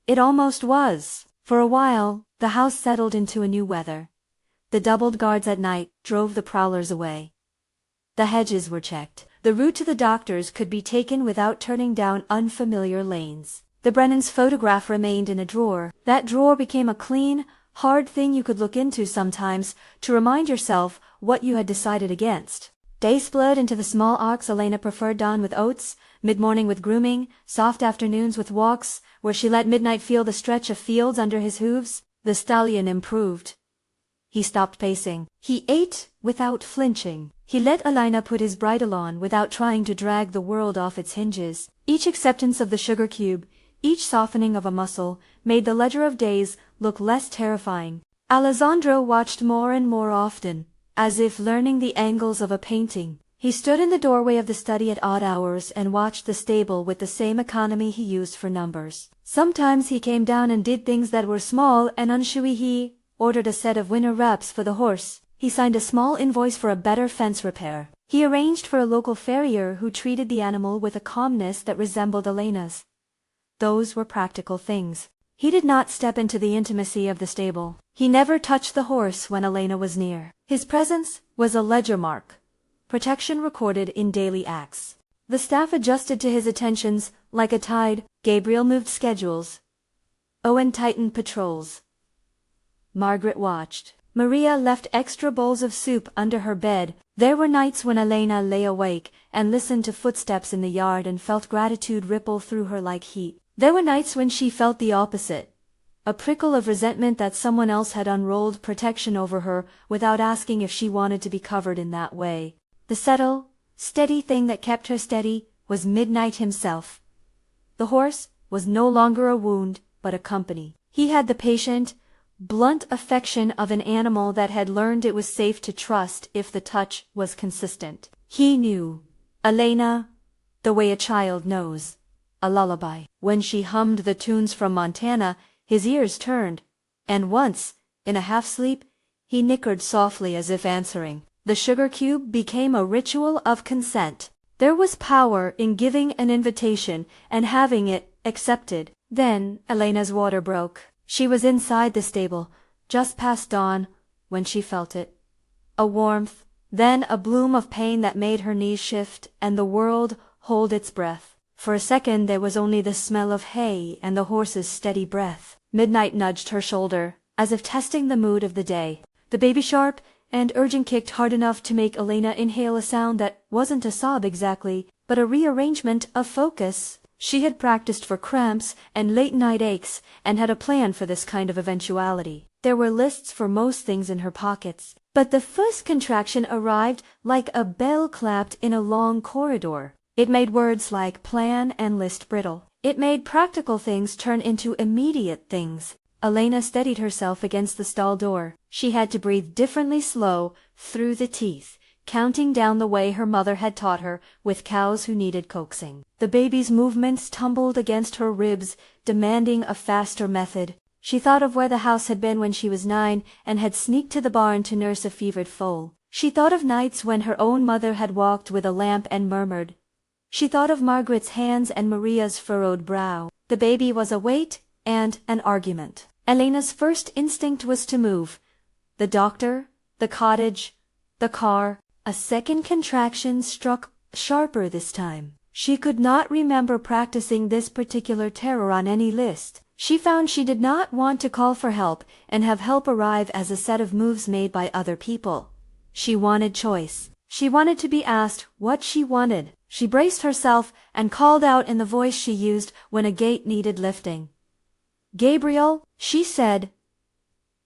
It almost was. For a while, the house settled into a new weather. The doubled guards at night drove the prowlers away. The hedges were checked. The route to the doctor's could be taken without turning down unfamiliar lanes. The Brennan's photograph remained in a drawer. That drawer became a clean, hard thing you could look into sometimes to remind yourself what you had decided against. Day split into the small arcs Elena preferred: dawn with oats, mid-morning with grooming, soft afternoons with walks, where she let midnight feel the stretch of fields under his hooves. The Stallion improved. He stopped pacing. He ate without flinching. He let Elena put his bridle on without trying to drag the world off its hinges. Each acceptance of the sugar cube, each softening of a muscle, made the ledger of days look less terrifying. Alessandro watched more and more often, as if learning the angles of a painting. He stood in the doorway of the study at odd hours and watched the stable with the same economy he used for numbers. Sometimes he came down and did things that were small and unshowy. He ordered a set of winter wraps for the horse. He signed a small invoice for a better fence repair. He arranged for a local farrier who treated the animal with a calmness that resembled Elena's. Those were practical things. He did not step into the intimacy of the stable. He never touched the horse when Elena was near. His presence was a ledger mark. Protection recorded in daily acts. The staff adjusted to his attentions like a tide. Gabriel moved schedules. Owen tightened patrols. Margaret watched. Maria left extra bowls of soup under her bed. There were nights when Elena lay awake and listened to footsteps in the yard and felt gratitude ripple through her like heat. There were nights when she felt the opposite. A prickle of resentment that someone else had unrolled protection over her without asking if she wanted to be covered in that way. The subtle, steady thing that kept her steady was Midnight himself. The horse was no longer a wound, but a company. He had the patient, blunt affection of an animal that had learned it was safe to trust if the touch was consistent. He knew Elena the way a child knows a lullaby. When she hummed the tunes from Montana, his ears turned, and once, in a half-sleep, he nickered softly as if answering. The sugar cube became a ritual of consent. There was power in giving an invitation and having it accepted. Then Elena's water broke. She was inside the stable, just past dawn, when she felt it. A warmth, then a bloom of pain that made her knees shift and the world hold its breath. For a second there was only the smell of hay and the horse's steady breath. Midnight nudged her shoulder, as if testing the mood of the day. The baby sharp and urgent kicked hard enough to make Elena inhale a sound that wasn't a sob exactly, but a rearrangement of focus. She had practiced for cramps and late-night aches and had a plan for this kind of eventuality. There were lists for most things in her pockets, but the first contraction arrived like a bell clapped in a long corridor. It made words like plan and list brittle. It made practical things turn into immediate things. Elena steadied herself against the stall door. She had to breathe differently, slow, through the teeth, counting down the way her mother had taught her, with cows who needed coaxing. The baby's movements tumbled against her ribs, demanding a faster method. She thought of where the house had been when she was 9 and had sneaked to the barn to nurse a fevered foal. She thought of nights when her own mother had walked with a lamp and murmured. She thought of Margaret's hands and Maria's furrowed brow. The baby was a weight and an argument. Elena's first instinct was to move. The doctor, the cottage, the car. A second contraction struck sharper this time. She could not remember practicing this particular terror on any list. She found she did not want to call for help and have help arrive as a set of moves made by other people. She wanted choice. She wanted to be asked what she wanted. She braced herself and called out in the voice she used when a gate needed lifting. "Gabriel," she said.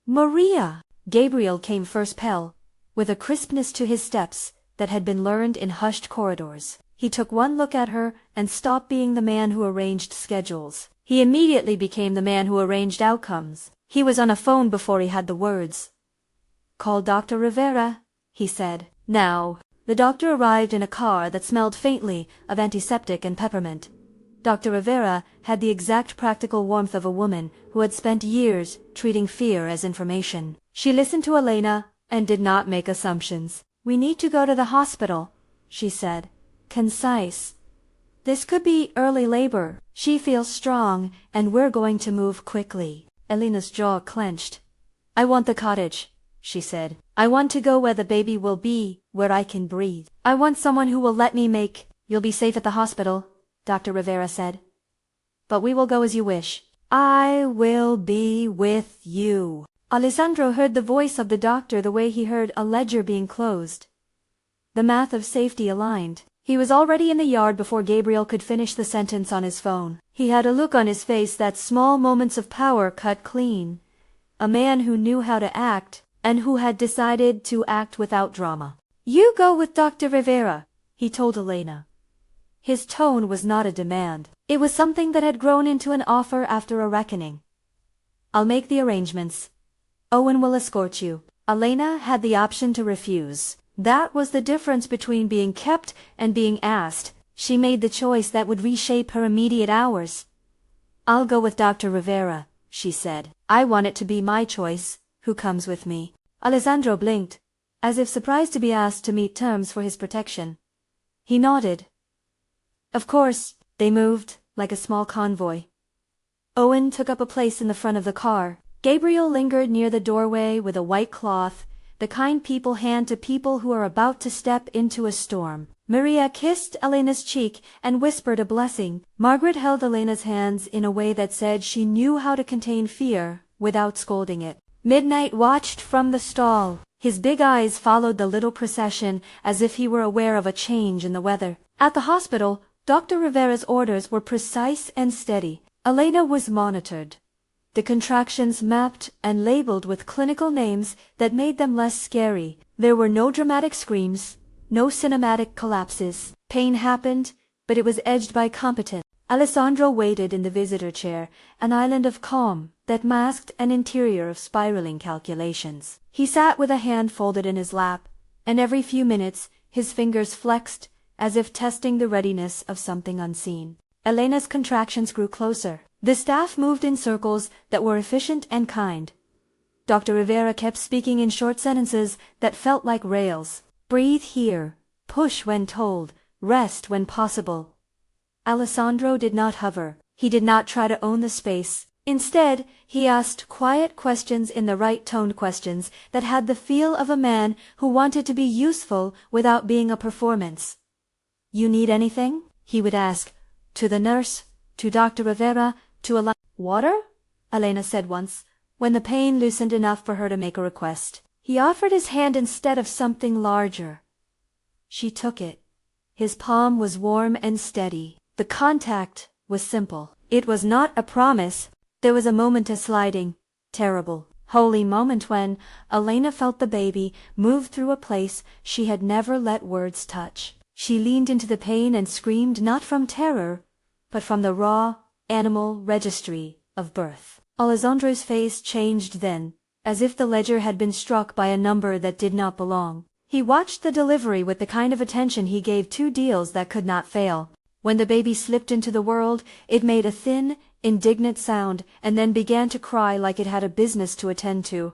"Maria." Gabriel came first, pale, with a crispness to his steps that had been learned in hushed corridors. He took one look at her and stopped being the man who arranged schedules. He immediately became the man who arranged outcomes. He was on a phone before he had the words. "Call Dr. Rivera," he said. Now, the doctor arrived in a car that smelled faintly of antiseptic and peppermint. Dr. Rivera had the exact practical warmth of a woman who had spent years treating fear as information. She listened to Elena and did not make assumptions. "We need to go to the hospital," she said, concise. "This could be early labor. She feels strong, and we're going to move quickly." Elena's jaw clenched. "I want the cottage," she said. "I want to go where the baby will be, where I can breathe. I want someone who will let me make—" "You'll be safe at the hospital," Dr. Rivera said. "But we will go as you wish." "I will be with you." Alessandro heard the voice of the doctor the way he heard a ledger being closed. The math of safety aligned. He was already in the yard before Gabriel could finish the sentence on his phone. He had a look on his face that small moments of power cut clean. A man who knew how to act, and who had decided to act without drama. "You go with Dr. Rivera," he told Elena. His tone was not a demand. It was something that had grown into an offer after a reckoning. "I'll make the arrangements. Owen will escort you." Elena had the option to refuse. That was the difference between being kept and being asked. She made the choice that would reshape her immediate hours. "I'll go with Dr. Rivera," she said. "I want it to be my choice, who comes with me." Alessandro blinked, as if surprised to be asked to meet terms for his protection. He nodded. Of course, they moved, like a small convoy. Owen took up a place in the front of the car. Gabriel lingered near the doorway with a white cloth, the kind people hand to people who are about to step into a storm. Maria kissed Elena's cheek and whispered a blessing. Margaret held Elena's hands in a way that said she knew how to contain fear without scolding it. Midnight watched from the stall. His big eyes followed the little procession as if he were aware of a change in the weather. At the hospital, Dr. Rivera's orders were precise and steady. Elena was monitored, the contractions mapped and labeled with clinical names that made them less scary. There were no dramatic screams, no cinematic collapses. Pain happened, but it was edged by competence. Alessandro waited in the visitor chair, an island of calm that masked an interior of spiraling calculations. He sat with a hand folded in his lap, and every few minutes his fingers flexed as if testing the readiness of something unseen. Elena's contractions grew closer. The staff moved in circles that were efficient and kind. Dr. Rivera kept speaking in short sentences that felt like rails. Breathe here, push when told, rest when possible. Alessandro did not hover. He did not try to own the space. Instead, he asked quiet questions in the right toned questions that had the feel of a man who wanted to be useful without being a performance. "You need anything?" he would ask, to the nurse, to Dr. Rivera, to Elena. "Water?" Elena said once, when the pain loosened enough for her to make a request. He offered his hand instead of something larger. She took it. His palm was warm and steady. The contact was simple. It was not a promise. There was a moment of sliding, terrible, holy moment when Elena felt the baby move through a place she had never let words touch. She leaned into the pain and screamed not from terror, but from the raw, animal registry of birth. Alessandro's face changed then, as if the ledger had been struck by a number that did not belong. He watched the delivery with the kind of attention he gave to deals that could not fail. When the baby slipped into the world, it made a thin, indignant sound and then began to cry like it had a business to attend to.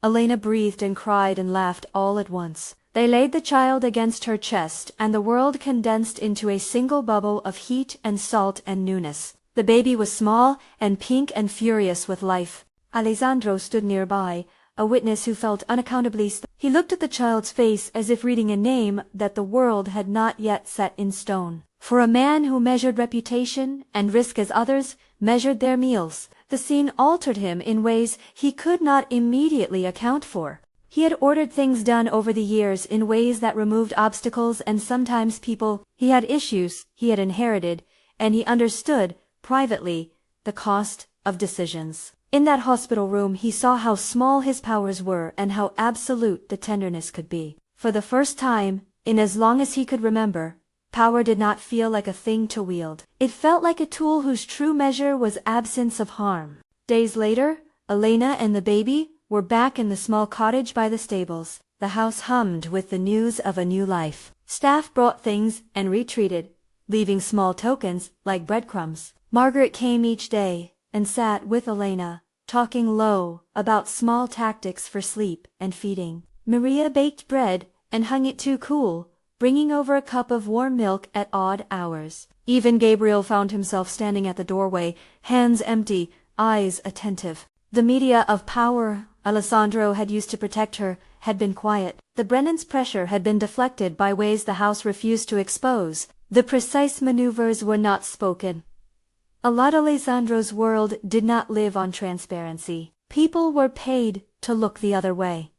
Elena breathed and cried and laughed all at once. They laid the child against her chest, and the world condensed into a single bubble of heat and salt and newness. The baby was small and pink and furious with life. Alessandro stood nearby, a witness who felt unaccountably He looked at the child's face as if reading a name that the world had not yet set in stone. For a man who measured reputation and risk as others measured their meals, the scene altered him in ways he could not immediately account for. He had ordered things done over the years in ways that removed obstacles and sometimes people. He had issues he had inherited, and he understood, privately, the cost of decisions. In that hospital room he saw how small his powers were and how absolute the tenderness could be. For the first time, in as long as he could remember, power did not feel like a thing to wield. It felt like a tool whose true measure was absence of harm. Days later, Elena and the baby were back in the small cottage by the stables. The house hummed with the news of a new life. Staff brought things and retreated, leaving small tokens like breadcrumbs. Margaret came each day and sat with Elena, talking low about small tactics for sleep and feeding. Maria baked bread and hung it to cool, bringing over a cup of warm milk at odd hours. Even Gabriel found himself standing at the doorway, hands empty, eyes attentive. The media of power Alessandro had used to protect her had been quiet. The Brennans' pressure had been deflected by ways the house refused to expose. The precise maneuvers were not spoken. A lot of Alessandro's world did not live on transparency. People were paid to look the other way.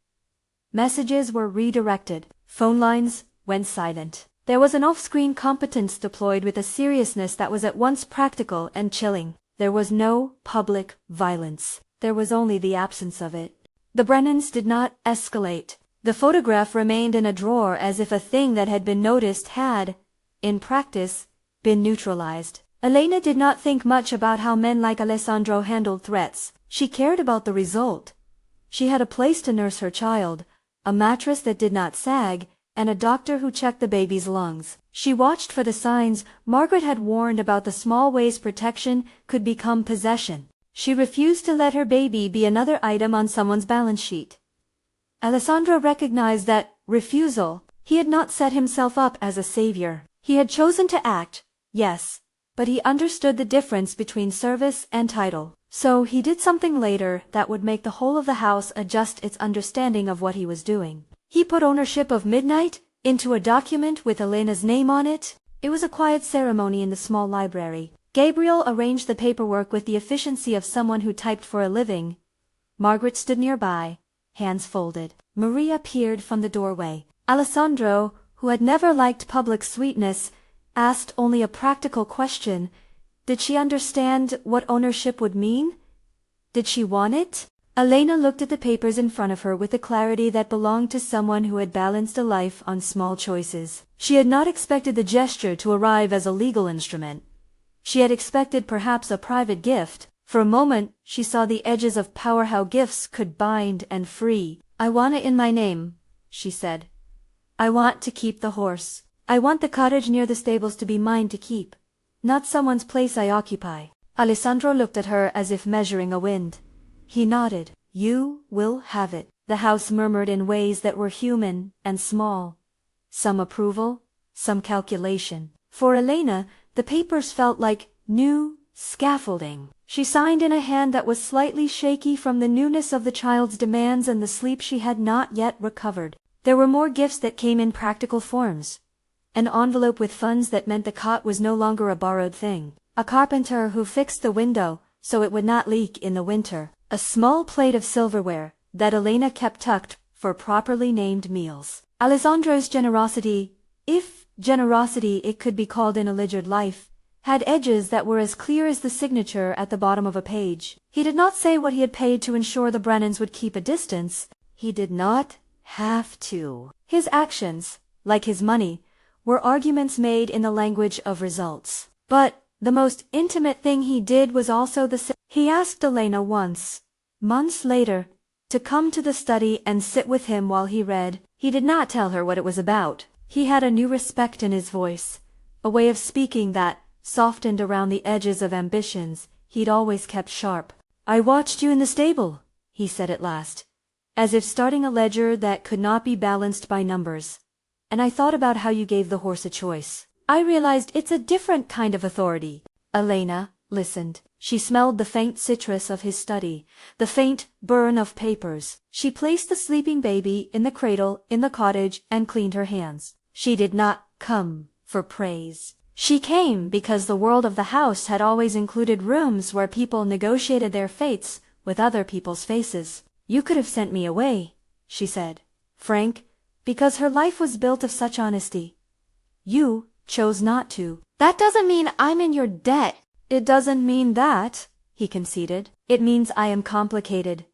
Messages were redirected. Phone lines went silent. There was an off-screen competence deployed with a seriousness that was at once practical and chilling. There was no public violence. There was only the absence of it. The Brennans did not escalate. The photograph remained in a drawer as if a thing that had been noticed had, in practice, been neutralized. Elena did not think much about how men like Alessandro handled threats. She cared about the result. She had a place to nurse her child, a mattress that did not sag, and a doctor who checked the baby's lungs. She watched for the signs Margaret had warned about the small ways protection could become possession. She refused to let her baby be another item on someone's balance sheet. Alessandro recognized that refusal. He had not set himself up as a savior. He had chosen to act, yes, but he understood the difference between service and title. So he did something later that would make the whole of the house adjust its understanding of what he was doing. He put ownership of Midnight into a document with Elena's name on it. It was a quiet ceremony in the small library. Gabriel arranged the paperwork with the efficiency of someone who typed for a living. Margaret stood nearby, hands folded. Maria peered from the doorway. Alessandro, who had never liked public sweetness, asked only a practical question. Did she understand what ownership would mean? Did she want it? Elena looked at the papers in front of her with the clarity that belonged to someone who had balanced a life on small choices. She had not expected the gesture to arrive as a legal instrument. She had expected perhaps a private gift. For a moment, she saw the edges of power how gifts could bind and free. I want it in my name, she said. I want to keep the horse. I want the cottage near the stables to be mine to keep, not someone's place I occupy. Alessandro looked at her as if measuring a wind. He nodded. You will have it. The house murmured in ways that were human and small. Some approval, some calculation. For Elena, the papers felt like new scaffolding. She signed in a hand that was slightly shaky from the newness of the child's demands and the sleep she had not yet recovered. There were more gifts that came in practical forms. An envelope with funds that meant the cot was no longer a borrowed thing. A carpenter who fixed the window so it would not leak in the winter. A small plate of silverware that Elena kept tucked for properly named meals. Alessandro's generosity, if generosity it could be called in a ledgered life, had edges that were as clear as the signature at the bottom of a page. He did not say what he had paid to ensure the Brennans would keep a distance. He did not have to. His actions, like his money, were arguments made in the language of results. But the most intimate thing he did was also he asked Elena once, months later, to come to the study and sit with him while he read. He did not tell her what it was about. He had a new respect in his voice, a way of speaking that softened around the edges of ambitions he'd always kept sharp. I watched you in the stable, he said at last, as if starting a ledger that could not be balanced by numbers. And I thought about how you gave the horse a choice. I realized it's a different kind of authority. Elena listened. She smelled the faint citrus of his study, the faint burn of papers. She placed the sleeping baby in the cradle in the cottage and cleaned her hands. She did not come for praise. She came because the world of the house had always included rooms where people negotiated their fates with other people's faces. You could have sent me away, she said, frank, because her life was built of such honesty. You chose not to. That doesn't mean I'm in your debt. It doesn't mean that, he conceded. It means I am complicated.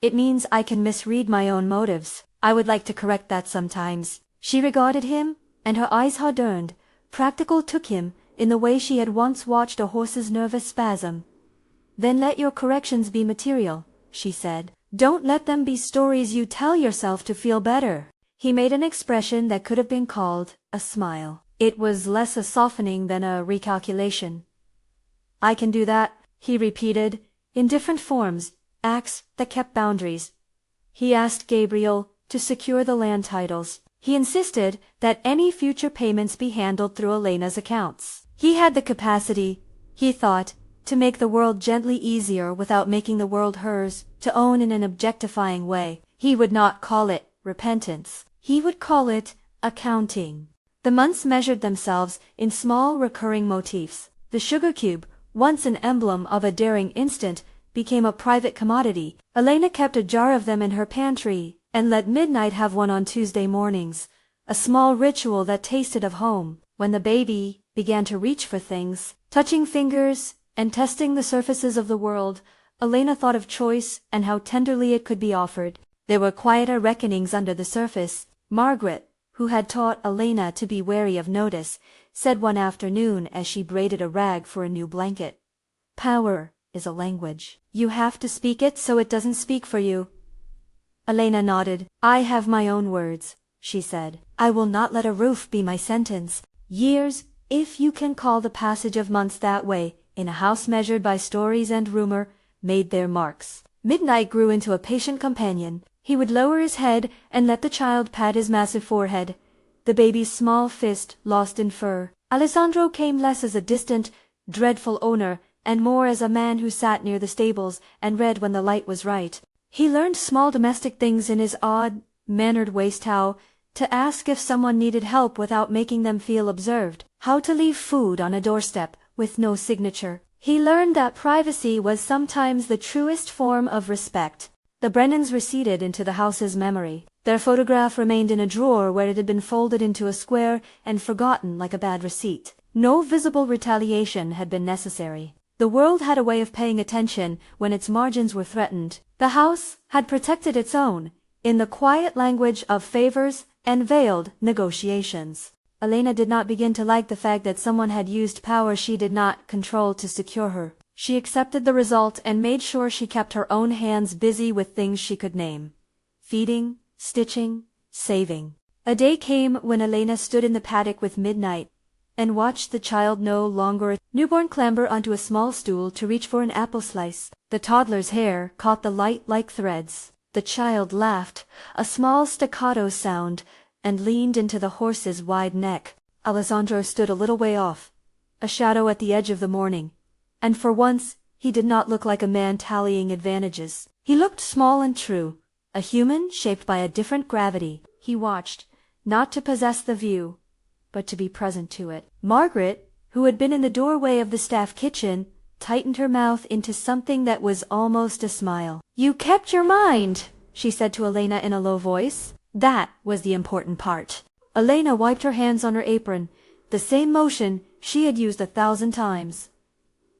It means I can misread my own motives. I would like to correct that sometimes. She regarded him, and her eyes hardened. Practical took him in the way she had once watched a horse's nervous spasm. Then let your corrections be material, she said. Don't let them be stories you tell yourself to feel better. He made an expression that could have been called a smile. It was less a softening than a recalculation. I can do that, he repeated, in different forms, acts that kept boundaries. He asked Gabriel to secure the land titles. He insisted that any future payments be handled through Elena's accounts. He had the capacity, he thought, to make the world gently easier without making the world hers, to own in an objectifying way. He would not call it repentance. He would call it accounting. The months measured themselves in small recurring motifs. The sugar cube, once an emblem of a daring instant, became a private commodity. Elena kept a jar of them in her pantry, and let Midnight have one on Tuesday mornings, a small ritual that tasted of home. When the baby began to reach for things, touching fingers and testing the surfaces of the world, Elena thought of choice and how tenderly it could be offered. There were quieter reckonings under the surface. Margaret, who had taught Elena to be wary of notice, said one afternoon as she braided a rag for a new blanket, "Power is a language. You have to speak it so it doesn't speak for you." Elena nodded. I have my own words, she said. I will not let a roof be my sentence. Years, if you can call the passage of months that way, in a house measured by stories and rumor, made their marks. Midnight grew into a patient companion. He would lower his head and let the child pat his massive forehead, the baby's small fist lost in fur. Alessandro came less as a distant, dreadful owner, and more as a man who sat near the stables and read when the light was right. He learned small domestic things in his odd-mannered ways: how to ask if someone needed help without making them feel observed, how to leave food on a doorstep with no signature. He learned that privacy was sometimes the truest form of respect. The Brennans receded into the house's memory. Their photograph remained in a drawer where it had been folded into a square and forgotten like a bad receipt. No visible retaliation had been necessary. The world had a way of paying attention when its margins were threatened. The house had protected its own, in the quiet language of favors and veiled negotiations. Elena did not begin to like the fact that someone had used power she did not control to secure her. She accepted the result and made sure she kept her own hands busy with things she could name: feeding, stitching, saving. A day came when Elena stood in the paddock with Midnight and watched the child, no longer a newborn, clamber onto a small stool to reach for an apple slice. The toddler's hair caught the light like threads. The child laughed, a small staccato sound, and leaned into the horse's wide neck. Alessandro stood a little way off, a shadow at the edge of the morning, and for once he did not look like a man tallying advantages. He looked small and true, a human shaped by a different gravity. He watched, not to possess the view, but to be present to it. Margaret, who had been in the doorway of the staff kitchen, tightened her mouth into something that was almost a smile. You kept your mind, she said to Elena in a low voice. That was the important part. Elena wiped her hands on her apron, the same motion she had used 1,000 times.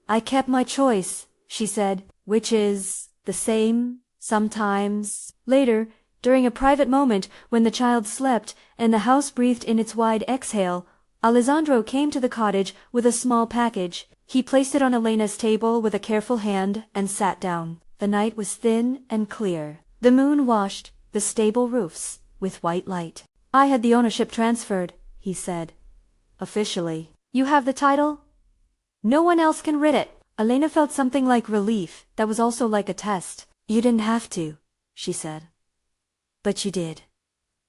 I kept my choice, she said, which is the same sometimes. Later, during a private moment when the child slept and the house breathed in its wide exhale, Alessandro came to the cottage with a small package. He placed it on Elena's table with a careful hand and sat down. The night was thin and clear. The moon washed the stable roofs with white light. I had the ownership transferred, he said. Officially. You have the title? No one else can rid it. Elena felt something like relief that was also like a test. You didn't have to, she said. But you did.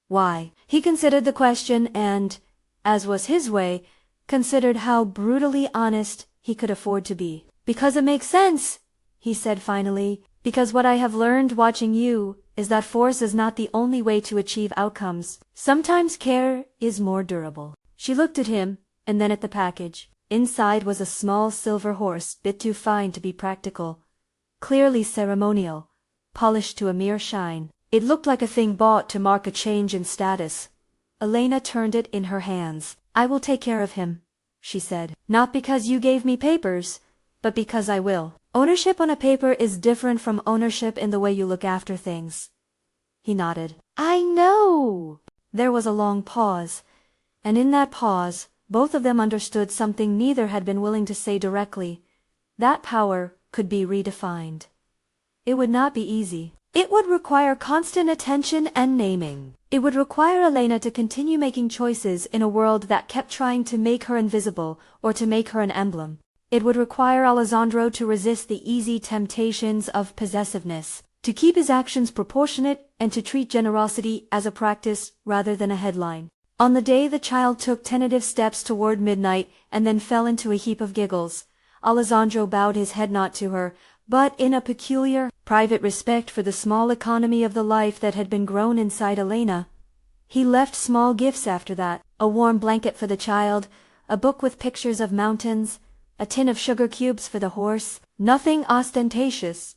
Why? He considered the question and, as was his way, considered how brutally honest he could afford to be. Because it makes sense, he said finally. Because what I have learned watching you is that force is not the only way to achieve outcomes. Sometimes care is more durable. She looked at him, and then at the package. Inside was a small silver horse, bit too fine to be practical, clearly ceremonial, polished to a mere shine. It looked like a thing bought to mark a change in status. Elena turned it in her hands. I will take care of him, she said. Not because you gave me papers, but because I will. Ownership on a paper is different from ownership in the way you look after things. He nodded. I know. There was a long pause, and in that pause, both of them understood something neither had been willing to say directly. That power could be redefined. It would not be easy. It would require constant attention and naming. It would require Elena to continue making choices in a world that kept trying to make her invisible or to make her an emblem. It would require Alessandro to resist the easy temptations of possessiveness, to keep his actions proportionate and to treat generosity as a practice rather than a headline. On the day the child took tentative steps toward Midnight and then fell into a heap of giggles, Alessandro bowed his head not to her, but in a peculiar, private respect for the small economy of the life that had been grown inside Elena. He left small gifts after that: a warm blanket for the child, a book with pictures of mountains, a tin of sugar cubes for the horse. Nothing ostentatious,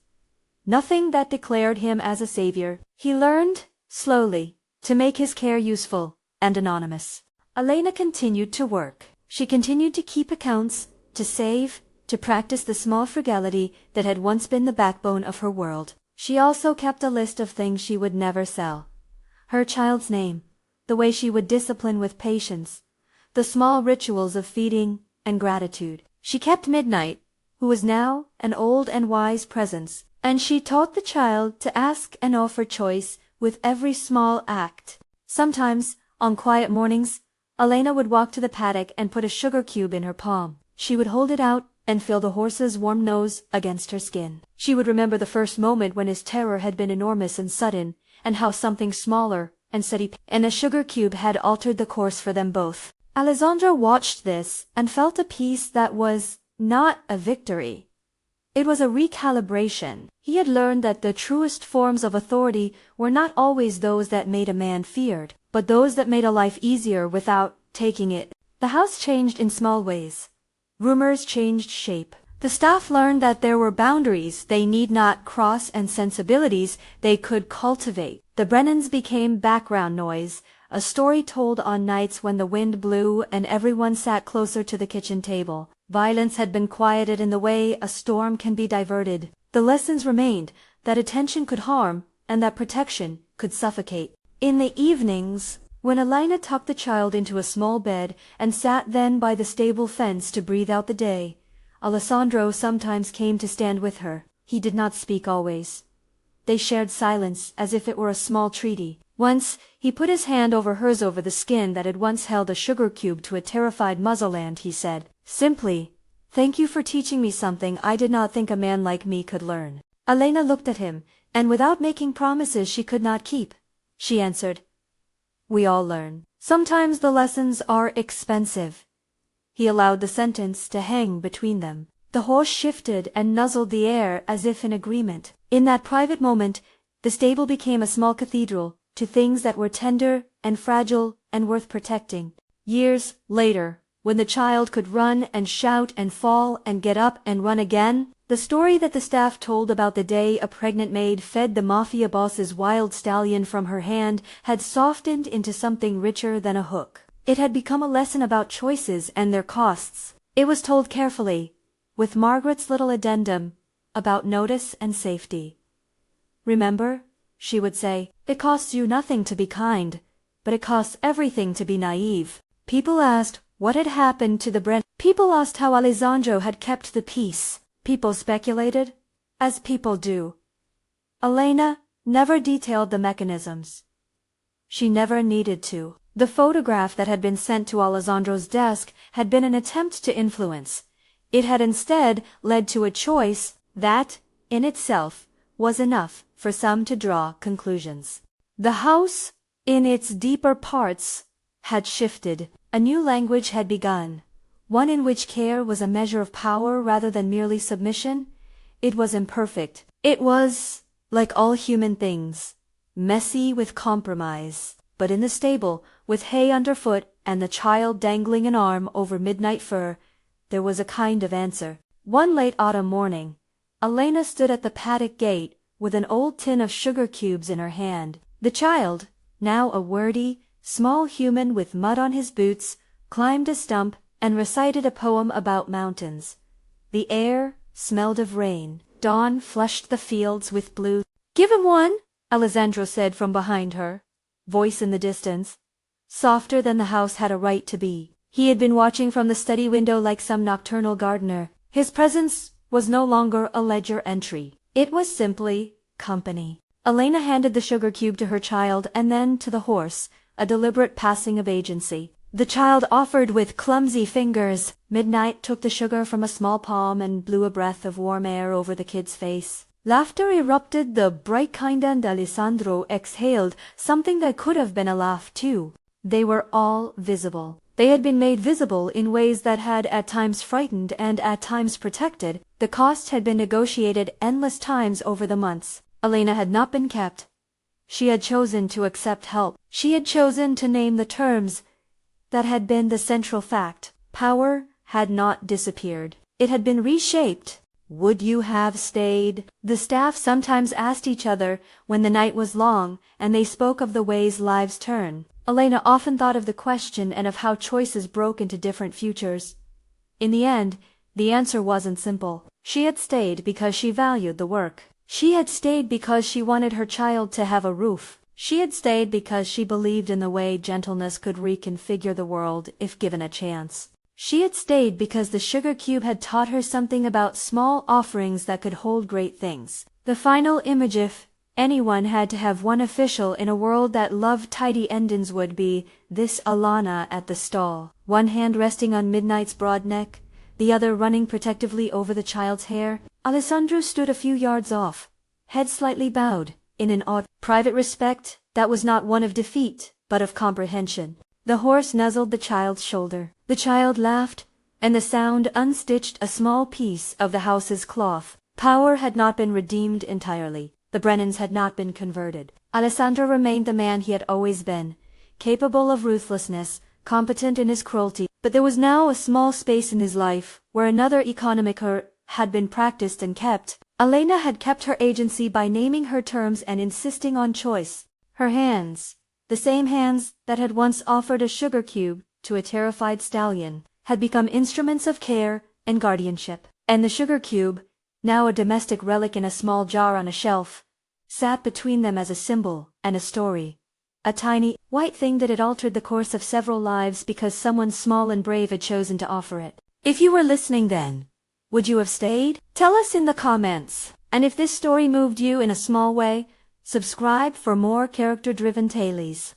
nothing that declared him as a savior. He learned, slowly, to make his care useful and anonymous. Elena continued to work. She continued to keep accounts, to save, to practice the small frugality that had once been the backbone of her world. She also kept a list of things she would never sell. Her child's name, the way she would discipline with patience, the small rituals of feeding and gratitude. She kept Midnight, who was now an old and wise presence, and she taught the child to ask and offer choice with every small act. Sometimes, on quiet mornings, Elena would walk to the paddock and put a sugar cube in her palm. She would hold it out and feel the horse's warm nose against her skin. She would remember the first moment when his terror had been enormous and sudden, and how something smaller and steady and a sugar cube had altered the course for them both. Alessandro watched this and felt a peace that was not a victory. It was a recalibration. He had learned that the truest forms of authority were not always those that made a man feared, but those that made a life easier without taking it. The house changed in small ways. Rumors changed shape. The staff learned that there were boundaries they need not cross and sensibilities they could cultivate. The Brennans became background noise, a story told on nights when the wind blew and everyone sat closer to the kitchen table. Violence had been quieted in the way a storm can be diverted. The lessons remained that attention could harm and that protection could suffocate. In the evenings, when Elena tucked the child into a small bed and sat then by the stable fence to breathe out the day, Alessandro sometimes came to stand with her. He did not speak always. They shared silence as if it were a small treaty. Once, he put his hand over hers over the skin that had once held a sugar cube to a terrified muzzle, and he said, simply, "Thank you for teaching me something I did not think a man like me could learn." Elena looked at him, and without making promises she could not keep, she answered, "We all learn. Sometimes the lessons are expensive." He allowed the sentence to hang between them. The horse shifted and nuzzled the air as if in agreement. In that private moment, the stable became a small cathedral to things that were tender and fragile and worth protecting. Years later, when the child could run and shout and fall and get up and run again, the story that the staff told about the day a pregnant maid fed the Mafia boss's wild stallion from her hand had softened into something richer than a hook. It had become a lesson about choices and their costs. It was told carefully, with Margaret's little addendum, about notice and safety. "Remember," she would say, "it costs you nothing to be kind, but it costs everything to be naive." People asked what had happened to the Brent. People asked how Alessandro had kept the peace. People speculated, as people do. Elena never detailed the mechanisms. She never needed to. The photograph that had been sent to Alessandro's desk had been an attempt to influence. It had instead led to a choice that, in itself, was enough for some to draw conclusions. The house, in its deeper parts, had shifted. A new language had begun, one in which care was a measure of power rather than merely submission. It was imperfect. It was, like all human things, messy with compromise. But in the stable, with hay underfoot and the child dangling an arm over midnight fur, there was a kind of answer. One late autumn morning, Elena stood at the paddock gate with an old tin of sugar cubes in her hand. The child, now a wordy, small human with mud on his boots, climbed a stump and recited a poem about mountains. The air smelled of rain. Dawn flushed the fields with blue. "Give him one," Alessandro said from behind her, voice in the distance, softer than the house had a right to be. He had been watching from the study window like some nocturnal gardener. His presence was no longer a ledger entry. It was simply company. Elena handed the sugar cube to her child and then to the horse, a deliberate passing of agency. The child offered with clumsy fingers. Midnight took the sugar from a small palm and blew a breath of warm air over the kid's face. Laughter erupted, the bright kind, and Alessandro exhaled something that could have been a laugh too. They were all visible. They had been made visible in ways that had at times frightened and at times protected. The cost had been negotiated endless times over the months. Elena had not been kept. She had chosen to accept help. She had chosen to name the terms. That had been the central fact. Power had not disappeared. It had been reshaped. "Would you have stayed?" The staff sometimes asked each other when the night was long, and they spoke of the ways lives turn. Elena often thought of the question and of how choices broke into different futures. In the end, the answer wasn't simple. She had stayed because she valued the work. She had stayed because she wanted her child to have a roof. She had stayed because she believed in the way gentleness could reconfigure the world if given a chance. She had stayed because the sugar cube had taught her something about small offerings that could hold great things. The final image, Anyone had to have one official in a world that loved tidy endings would be this Elena at the stall, one hand resting on Midnight's broad neck, the other running protectively over the child's hair. Alessandro stood a few yards off, head slightly bowed, in an odd, private respect that was not one of defeat, but of comprehension. The horse nuzzled the child's shoulder. The child laughed, and the sound unstitched a small piece of the house's cloth. Power had not been redeemed entirely. The Brennans had not been converted. Alessandro remained the man he had always been, capable of ruthlessness, competent in his cruelty, but there was now a small space in his life where another economic had been practiced and kept. Elena had kept her agency by naming her terms and insisting on choice. Her hands, the same hands that had once offered a sugar cube to a terrified stallion, had become instruments of care and guardianship. And the sugar cube, now a domestic relic in a small jar on a shelf, sat between them as a symbol and a story. A tiny, white thing that had altered the course of several lives because someone small and brave had chosen to offer it. If you were listening then, would you have stayed? Tell us in the comments. And if this story moved you in a small way, subscribe for more character-driven tales.